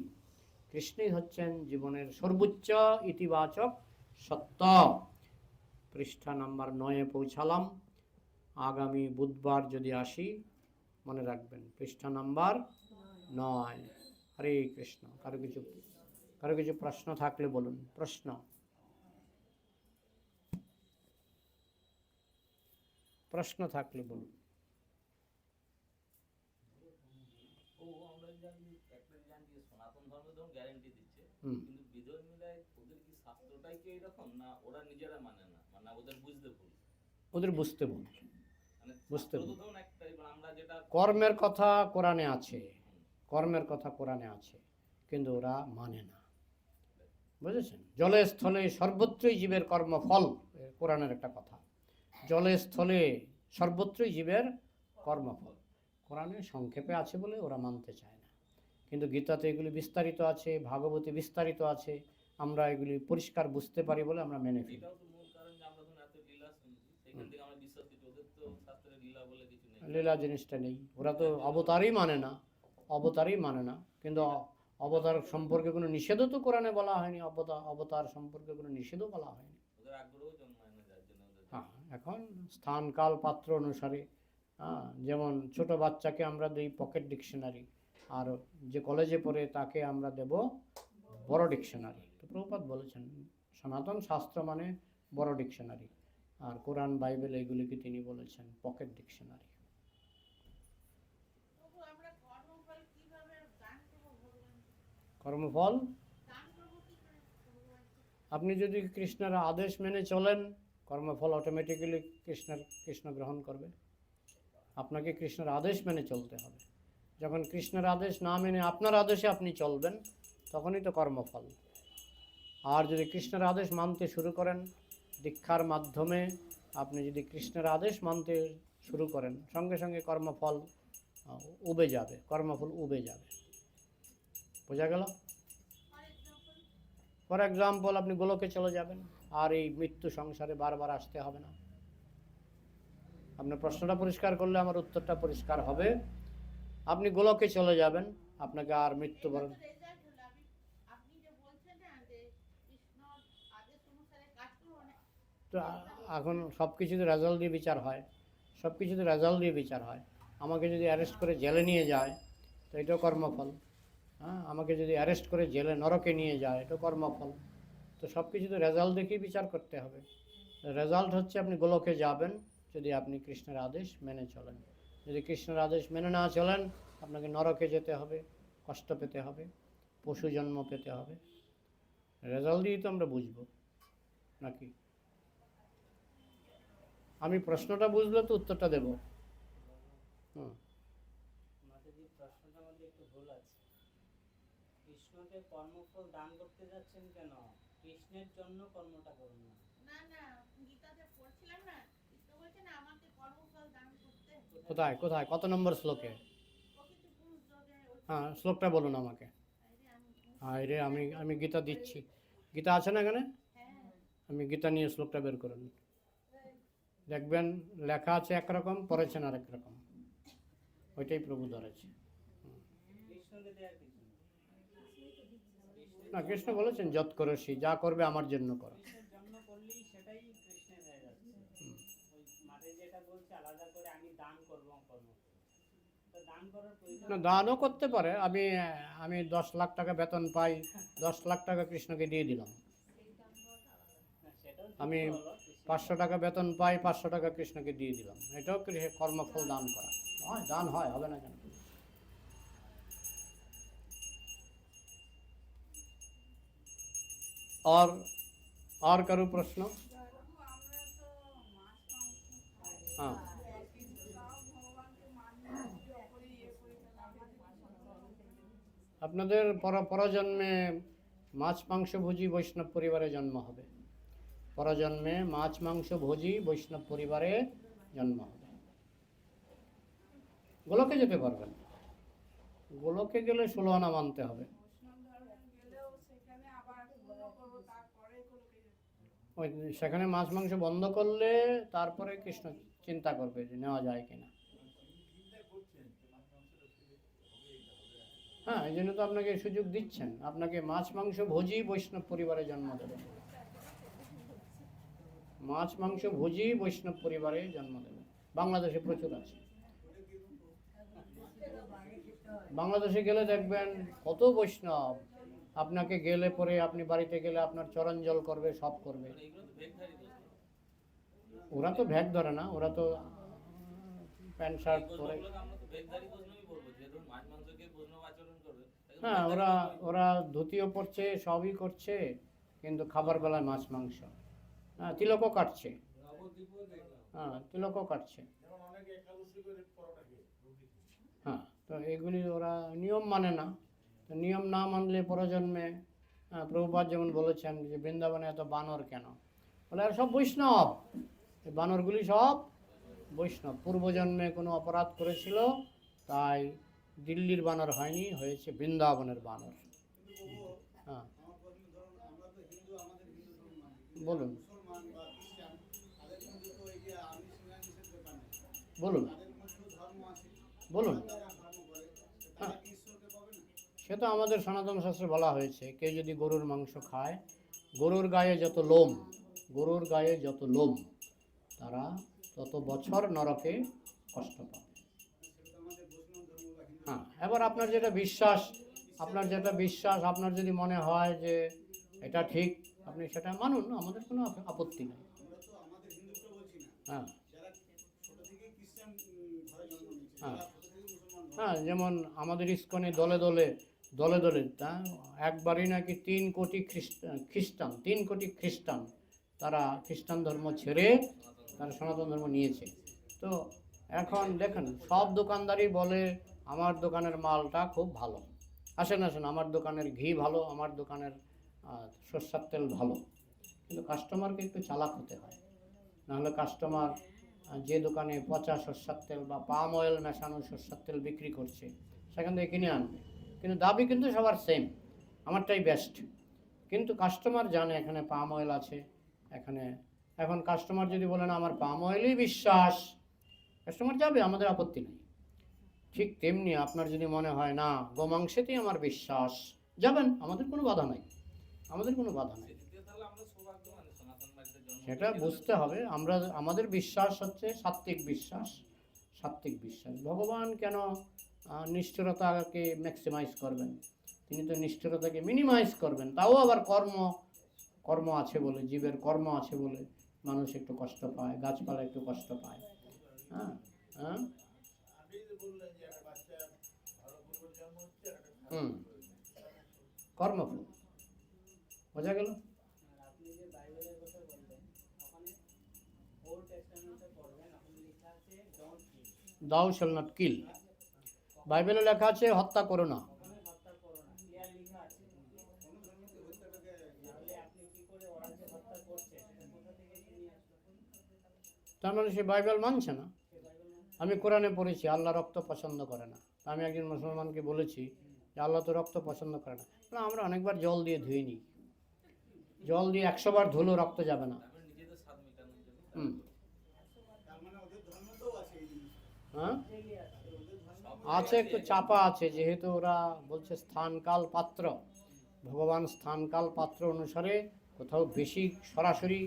কৃষ্ণই হচ্ছেন জীবনের সর্বোচ্চ ইতিবাচক সত্য। পৃষ্ঠা নাম্বার 9-এ পৌঁছালাম। আগামী বুধবার যদি আসি মনে রাখবেন, পৃষ্ঠা নাম্বার 9। হরে কৃষ্ণ। কারো কিছু প্রশ্ন থাকলে বলুন। প্রশ্ন থাকলে বলুন। ওদের বুঝতে ভুল, কর্মের কথা কোরআনে আছে, কর্মের কথা কোরআনে আছে, কিন্তু ওরা মানে না, বুঝেছেন? জলে স্থলে সর্বত্রই জীবের কর্মফল, কোরআনের একটা কথা। জলে স্থলে সর্বত্রই জীবের কর্মফল, কোরআনে সংক্ষেপে আছে বলে ওরা মানতে চায় না। কিন্তু গীতাতে এগুলি বিস্তারিত আছে, ভাগবতে বিস্তারিত আছে, আমরা এগুলি পরিষ্কার বুঝতে পারি বলে আমরা মেনে ফেলি। লীলা জিনিসটা নেই, ওরা তো অবতারই মানে না, অবতারই মানে না। কিন্তু অবতার সম্পর্কে কোনো নিষেধও তো কোরআনে বলা হয়নি, অবতার সম্পর্কে কোনো নিষেধও বলা হয়নি। হ্যাঁ, এখন স্থান কাল পাত্র অনুসারে, যেমন ছোট বাচ্চাকে আমরা দিই পকেট ডিকশনারি, আর যে কলেজে পড়ে তাকে আমরা দেব বড় ডিকশনারি। তো প্রভুপাদ বলেছেন সনাতন শাস্ত্র মানে বড় ডিকশনারি, আর কোরআন বাইবেল এগুলিকে তিনি বলেছেন পকেট ডিকশনারি। কর্মফল আপনি যদি কৃষ্ণের আদেশ মেনে চলেন, কর্মফল অটোমেটিক্যালি কৃষ্ণ গ্রহণ করবে। আপনাকে কৃষ্ণের আদেশ মেনে চলতে হবে। যখন কৃষ্ণের আদেশ না মেনে আপনার আদেশে আপনি চলবেন, তখনই তো কর্মফল। আর যদি কৃষ্ণের আদেশ মানতে শুরু করেন, দীক্ষার মাধ্যমে আপনি যদি কৃষ্ণের আদেশ মানতে শুরু করেন, সঙ্গে সঙ্গে কর্মফল উবে যাবে, কর্মফল উবে যাবে। বোঝা গেল? ফর এক্সাম্পল, আপনি গোলকে চলে যাবেন, আর এই মৃত্যু সংসারে বারবার আসতে হবে না। আপনার প্রশ্নটা পরিষ্কার করলে আমার উত্তরটা পরিষ্কার হবে। আপনি গোলকে চলে যাবেন, আপনাকে আর মৃত্যুবরণ। তো এখন সব কিছুতে রেজাল্ট দিয়ে বিচার হয়, সব কিছুতে রেজাল্ট দিয়ে বিচার হয়। আমাকে যদি অ্যারেস্ট করে জেলে নিয়ে যায়, তো এটাও কর্মফল। হ্যাঁ, আমাকে যদি অ্যারেস্ট করে জেলে নরকে নিয়ে যায়, এটা কর্মফল। তো সব কিছু তো রেজাল্ট দেখেই বিচার করতে হবে। রেজাল্ট হচ্ছে আপনি গোলকে যাবেন যদি আপনি কৃষ্ণের আদেশ মেনে চলেন। যদি কৃষ্ণের আদেশ মেনে না চলেন, আপনাকে নরকে যেতে হবে, কষ্ট পেতে হবে, পশু জন্ম পেতে হবে। রেজাল্ট দিয়েই তো আমরা বুঝবো নাকি? আমি প্রশ্নটা বুঝলে তো উত্তরটা দেব। হুম, মাতাজি, প্রশ্নটার মধ্যে একটু ভুল আছে। কৃষ্ণকে কর্মফল দান করতে যাচ্ছেন কেন? কৃষ্ণের জন্য কর্মটা করুন না। না না, গীতাতে পড়ছিলাম না, কৃষ্ণ বলছেন আমাকে কর্মফল দান করতে। কোথায় কোথায় কত নম্বর শ্লোকে? প্রকৃতি পুরুষ যোগে হ্যাঁ, শ্লোকটা বলুন আমাকে। হায় রে, আমি গীতা দিচ্ছি। গীতা আছে না এখানে? হ্যাঁ, আমি গীতা নিয়ে শ্লোকটা বের করুন। দেখবেন লেখা আছে একরকম, পড়েছেন আরেক রকম। ওইটাই প্রভু ধরেছে। কৃষ্ণকে দেওয়ার কিছু নেই। না, কৃষ্ণ বলেছেন যত করসি, যা করবে আমার জন্য করো। কৃষ্ণের জন্য করলেই সেটাই কৃষ্ণের হয়ে যাচ্ছে। ওই মাতাজি যেটা বলছে আলাদা করে আমি দান করবো কর্ম, তো দান করার প্রয়োজন না, দানও করতে পারে। আমি 10 লাখ টাকা বেতন পাই, 10 লাখ টাকা কৃষ্ণকে দিয়ে দিলাম। না, সেটাও ঠিক আমি হলো। কৃষ্ণ 500 টাকা বেতন পাই, 500 টাকা কৃষ্ণকে দিয়ে দিলাম। এটাও কর্মফল দান করা হয়। দান হয়, হবে না কেন? और करो प्रश्न। हाँ, আপনাদের পরজন্মে মাছ মাংস ভোজী বৈষ্ণব পরিবারে জন্ম হবে। পরজন্মে মাছ মাংস ভোজী বৈষ্ণব পরিবারে জন্ম হবে। গোলকে যেতে পারবেন। গোলকে গেলে 16 আনা মানতে হবে। ওই সেখানে মাছ মাংস বন্ধ করলে তারপরে কৃষ্ণ চিন্তা করবে যে নেওয়া যায় কিনা। হ্যাঁ, এই জন্য তো আপনাকে সুযোগ দিচ্ছেন। আপনাকে মাছ মাংস ভোজী বৈষ্ণব পরিবারে জন্ম দেবে। মাছ মাংস ভোজী বৈষ্ণব পরিবারে জন্ম দেবে। বাংলাদেশে প্রচুর আছে। বাংলাদেশে গেলে দেখবেন কত বৈষ্ণব। আপনাকে গেলে পরে আপনি বাড়িতে গেলে আপনার চরণ জল করবে, সব করবে। ওরা তো ভ্যাগ ধরে না, ওরা তো প্যান্ট শার্ট পরে। হ্যাঁ, ওরা ধুতিও পরছে, সবই করছে, কিন্তু খাবার বেলায় মাছ মাংস। হ্যাঁ, তিলকও কাটছে। হ্যাঁ, তিলকও কাটছে। হ্যাঁ, তো এগুলি ওরা নিয়ম মানে না। তো নিয়ম না মানলে পরজন্মে প্রভুপাদ যেমন বলেছেন যে বৃন্দাবনে এত বানর কেন, বলে আর সব বৈষ্ণব। এই বানরগুলি সব বৈষ্ণব। পূর্বজন্মে কোনো অপরাধ করেছিল, তাই দিল্লির বানর হয়নি, হয়েছে বৃন্দাবনের বানর। হ্যাঁ, বলুন বলুন বলুন। হ্যাঁ, সে তো আমাদের সনাতন শাস্ত্রে বলা হয়েছে, কেউ যদি গরুর মাংস খায়, গরুর গায়ে যত লোম, গরুর গায়ে যত লোম, তারা তত বছর নরকে কষ্ট পাবে। হ্যাঁ, এবার আপনার যেটা বিশ্বাস, আপনার যদি মনে হয় যে এটা ঠিক, আপনি সেটা মানুন, আমাদের কোনো আপত্তি নেই। হ্যাঁ হ্যাঁ হ্যাঁ, যেমন আমাদের ইস্কনে দলে দলে দলে দলে একবারই নাকি 3 কোটি খ্রিস্টান তারা খ্রিস্টান ধর্ম ছেড়ে তারা সনাতন ধর্ম নিয়েছে। তো এখন দেখেন সব দোকানদারই বলে আমার দোকানের মালটা খুব ভালো। আসেন আমার দোকানের ঘি ভালো, আমার দোকানের সরষের তেল ভালো। কিন্তু কাস্টমারকে একটু চালাক হতে হয়, নাহলে কাস্টমার যে দোকানে পচা সরষের তেল বা পাম অয়েল মেশানো সরষের তেল বিক্রি করছে সেখান থেকে কিনে আনবে, কিন্তু দাবি কিন্তু সবার সেম, আমারটাই বেস্ট। কিন্তু কাস্টমার জানে এখানে পাম অয়েল আছে। এখন কাস্টমার যদি বলেন আমার পাম অয়েলই বিশ্বাস, কাস্টমার যাবে, আমাদের আপত্তি নেই। ঠিক তেমনি আপনার যদি মনে হয় না গোমাংসেতেই আমার বিশ্বাস, যাবেন, আমাদের কোনো বাধা নাই, সেটা বুঝতে হবে। আমাদের বিশ্বাস হচ্ছে সাত্ত্বিক বিশ্বাস। ভগবান কেন নিষ্ঠুরতাকে ম্যাক্সিমাইজ করবেন, তিনি তো নিষ্ঠুরতাকে মিনিমাইজ করবেন। তাও আবার কর্ম আছে বলে, জীবের কর্ম আছে বলে মানুষ একটু কষ্ট পায়, গাছপালা একটু কষ্ট পায়। হ্যাঁ, হ্যাঁ, হুম, কর্মফল বোঝা গেল। আর আপনি যে বাইবেলের কথা বললেন, ওখানে ওল্ড টেস্টামেন্টে পড়বেন, ওখানে লেখা আছে ডোন্ট কিল। দাউ শ্যাল নট কিল, বাইবেলে লেখা আছে হত্যা করো না। ওখানে হত্যা করো না, ক্লিয়ার লেখা আছে। তাহলে আপনি কি করে ওরা যে হত্যা করছে সেটা কোথা থেকে নিয়ে আসলেন? তার মানে সে বাইবেল মানছে না। সে বাইবেল মানে আমি কোরআনে পড়েছি আল্লাহ রক্ত পছন্দ করে না। আমি একজন মুসলমানকে বলেছি যে আল্লাহ তো রক্ত পছন্দ করে না। না, আমরা অনেকবার জল দিয়ে ধুয়ে নিই, জল দিয়ে 100 বার ধুলো রক্ত যাবে না। হুম, হ্যাঁ, আছে, একটু চাপা আছে, যেহেতু ওরা বলছে স্থানকাল পাত্র, ভগবান স্থানকাল পাত্র অনুসারে কোথাও বেশি সরাসরি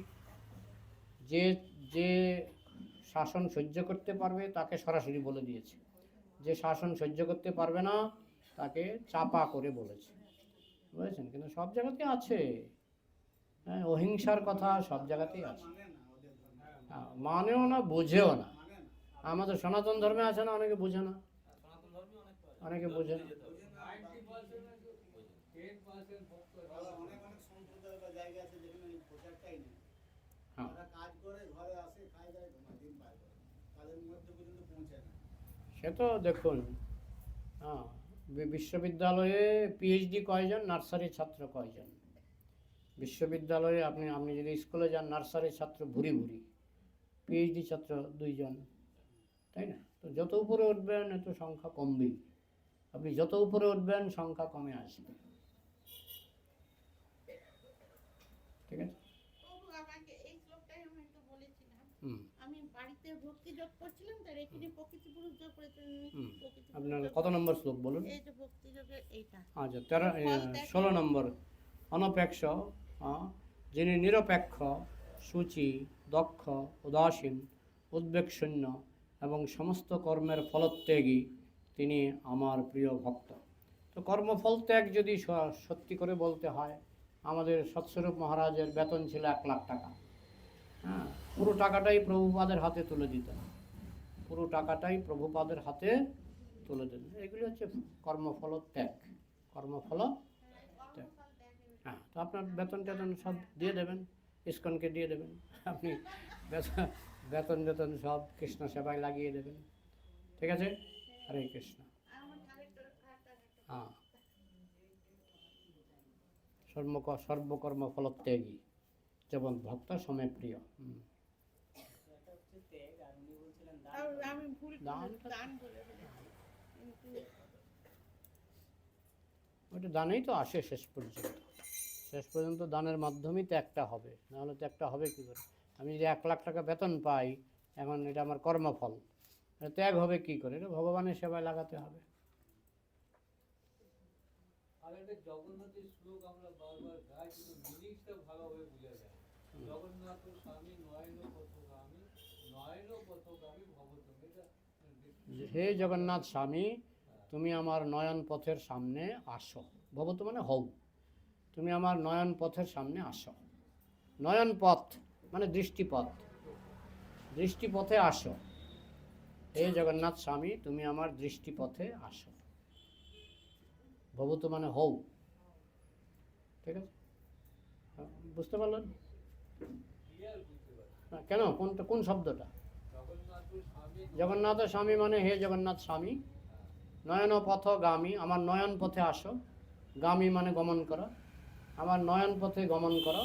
যে যে শাসন সহ্য করতে পারবে তাকে সরাসরি বলে দিয়েছে, যে শাসন সহ্য করতে পারবে না তাকে চাপা করে বলেছে, বুঝেছেন? কিন্তু সব জায়গাতে আছে, হ্যাঁ, অহিংসার কথা সব জায়গাতেই আছে। হ্যাঁ, মানেও না, বোঝেও না। আমাদের সনাতন ধর্মে আছে না, অনেকে বোঝে না, অনেকে বোঝে না। হ্যাঁ, সে তো দেখুন, হ্যাঁ, বিশ্ববিদ্যালয়ে পিএইচডি কয়জন, নার্সারি ছাত্র কয়জন? বিশ্ববিদ্যালয়ে আপনি যদি স্কুলে যান, নার্সারি ছাত্র ভুরি ভুরি, পিএইচডি ছাত্র 2 জন, তাই না? তো যত উপরে উঠবেন এত সংখ্যা কমবেই, আপনি যত উপরে উঠবেন সংখ্যা কমে আসবে, ঠিক আছে? প্রভু আমাকে এই শ্লোকটাই আমি একটু বলেছিলাম। হুম, আমি বাড়িতে ভক্তি যোগ করছিলাম, তার এখানে প্রকৃতি পুরুষ যোগ করেছেন। হুম। প্রকৃতি পুরুষ আপনার যোগ কত নম্বর শ্লোক বলুন? এই যে ভক্তি যোগের এইটা। আচ্ছা, 16 নম্বর। অনপেক্ষ, যিনি নিরপেক্ষ, সূচি, দক্ষ, উদাসীন, উদ্বেগশূন্য এবং সমস্ত কর্মের ফলত্যাগী, তিনি আমার প্রিয় ভক্ত। তো কর্মফল ত্যাগ যদি সত্যি করে বলতে হয়, আমাদের সৎস্বরূপ মহারাজের বেতন ছিল 1 লাখ টাকা। হ্যাঁ, পুরো টাকাটাই প্রভুপাদের হাতে তুলে দিতেন, পুরো টাকাটাই প্রভুপাদের হাতে তুলে দিতেন। এগুলি হচ্ছে কর্মফল ত্যাগ, কর্মফল ত্যাগ। হ্যাঁ, তো আপনার বেতন টেতন সব দিয়ে দেবেন, ইস্কনকে দিয়ে দেবেন, আপনি বেতন সব কৃষ্ণ সেবায় লাগিয়ে দেবেন, ঠিক আছে? হরে কৃষ্ণ। হ্যাঁ, সর্বকর্ম ফলত্যাগী, যেমন ভক্ত সময় প্রিয়। এটা হচ্ছে ত্যাগ, আর উনি বলছিলেন দান আর করো। আমি ভুল দানটা- দান বলে ফেলেছি। কিন্তু ওইটা দানেই তো আসে শেষ পর্যন্ত দানের মাধ্যমেই ত্যাগটা হবে, নাহলে ত্যাগটা হবে কী করে? আমি যদি 1 লাখ টাকা বেতন পাই, এখন এটা আমার কর্মফল, এটা ত্যাগ হবে কী করে? এটা ভগবানের সেবায় লাগাতে হবে। আর একটা জগন্নাথের শ্লোক আমরা বারবার গাই, কিন্তু মিনিংসটা ভালোভাবে বোঝা যায়। জগন্নাথ স্বামী নয়ন পথগামী, নয়ন পথগামী ভবতম। এটা হে জগন্নাথ স্বামী, তুমি আমার নয়ন পথের সামনে আসো। ভবত মানে হও, তুমি আমার নয়ন পথের সামনে আসো। নয়ন পথ মানে দৃষ্টিপথ, দৃষ্টিপথে আসো। হে জগন্নাথ স্বামী, তুমি আমার দৃষ্টিপথে আসো। ভবত মানে হও, ঠিক আছে? বুঝতে পারলেন? ক্লিয়ার বুঝতে পারি। হ্যাঁ, কেন, কোন শব্দটা? জগন্নাথ স্বামী জগন্নাথ স্বামী মানে হে জগন্নাথ স্বামী, নয়ন পথ গামী, আমার নয়ন পথে আসো। গামী মানে গমন করো, আমার নয়ন পথে গমন করো,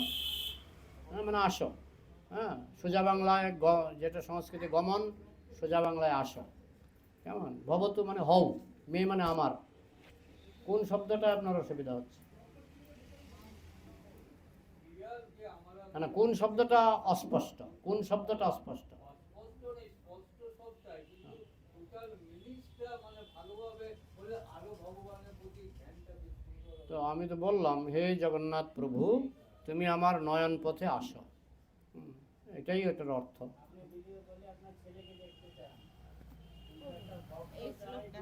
হ্যাঁ, মানে আসো। হ্যাঁ, সোজা বাংলায় যেটা সংস্কৃতে গমন, সোজা বাংলায় আসো, কেমন? ভবতু মানে হও, মেয়ে মানে আমার। কোন শব্দটা আপনার অসুবিধা হচ্ছে? ক্লিয়ার যে আমরা না, কোন শব্দটা অস্পষ্ট? কোন শব্দটা অস্পষ্ট? অস্পষ্ট নেই, স্পষ্ট সবটাই, কিন্তু টোটাল মিনিংসটা মানে ভালোভাবে বলে আরো ভগবানের প্রতি ধ্যানটা বেশ সুন্দর হবে। তো আমি তো বললাম, হে জগন্নাথ প্রভু, তুমি আমার নয়ন পথে আসো। এটাই এটার অর্থ। আপনি ভিডিও করলে আপনার ছেলেকে দেখতে চান, উনি এই শ্লোকটা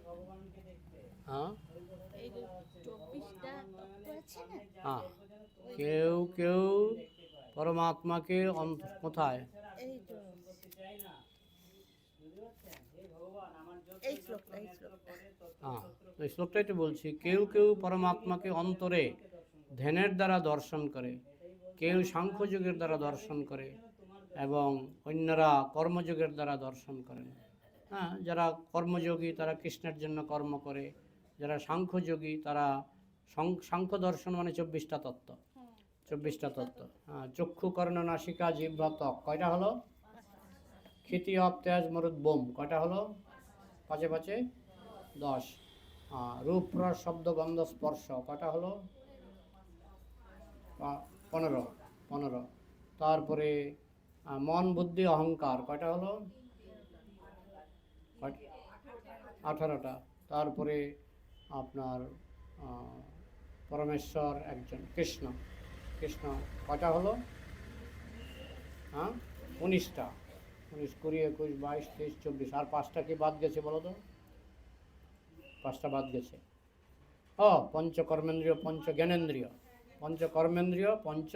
ভগবানকে দেখতে হ্যাঁ এই যে 24টা তত্ত্ব আছে না হ্যাঁ কেউ কেউ পরমাত্মাকে কোথায় এই তো করতে চাই না, বুঝতে পারছেন? হে ভগবান, আমার যত এই শ্লোকটা এই শ্লোকটা হ্যাঁ এই শ্লোকটাই তো বলছি, কেউ কেউ পরমাত্মাকে অন্তরে ধ্যানের দ্বারা দর্শন করে, কেউ সাংখ্যযোগের দ্বারা দর্শন করে এবং অন্যরা কর্মযোগের দ্বারা দর্শন করেন। হ্যাঁ, যারা কর্মযোগী তারা কৃষ্ণের জন্য কর্ম করে, যারা সাংখ্যযোগী তারা সাংখ্য দর্শন মানে 24টা তত্ত্ব, 24টা তত্ত্ব। হ্যাঁ, চক্ষু কর্ণ নাসিকা জিহ্বা ত্বক কয়টা হলো? ক্ষিতি অপ তেজ মরুদ বোম কয়টা হলো? পাঁচে পাঁচে 10। রূপ রস শব্দ গন্ধ স্পর্শ কয়টা হলো? 15। তারপরে মন বুদ্ধি অহংকার কয়টা হলো? 18টা। তারপরে আপনার পরমেশ্বর একজন কৃষ্ণ, কৃষ্ণ কয়টা হলো? হ্যাঁ 19টা। 19, 20, 21, 22, 23, 24। আর 5টা কি বাদ গেছে বলো তো? 5টা বাদ গেছে। পঞ্চকর্মেন্দ্রিয় পঞ্চ জ্ঞানেন্দ্রিয়, পঞ্চকর্মেন্দ্রিয় পঞ্চ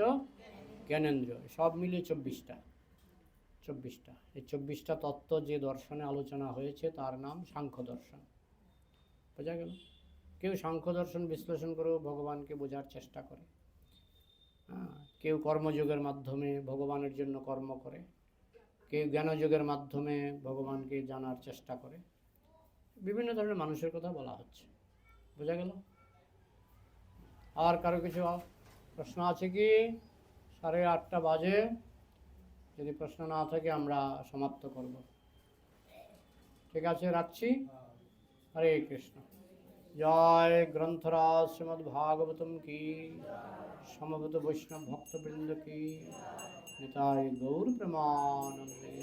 জ্ঞানেন্দ্রিয় সব মিলিয়ে 24টা। 24টা, এই 24টা তত্ত্ব যে দর্শনে আলোচনা হয়েছে তার নাম সাংখ্য দর্শন। বোঝা গেল? কেউ সাংখ্য দর্শন বিশ্লেষণ করেও ভগবানকে বোঝার চেষ্টা করে। হ্যাঁ, কেউ কর্মযোগের মাধ্যমে ভগবানের জন্য কর্ম করে, কেউ জ্ঞানযোগের মাধ্যমে ভগবানকে জানার চেষ্টা করে। বিভিন্ন ধরনের মানুষের কথা বলা হচ্ছে। বোঝা গেল? আর কারো কিছু প্রশ্ন আছে কি? 8:30 বাজে, যদি প্রশ্ন না থাকে আমরা সমাপ্ত করব। ঠিক আছে, রাখছি। হরে কৃষ্ণ। জয় গ্রন্থরাজ শ্রীমদ্ ভাগবতম কি, সমবেত বৈষ্ণব ভক্তবৃন্দ কি, নিতাই গৌর প্রেমানন্দে।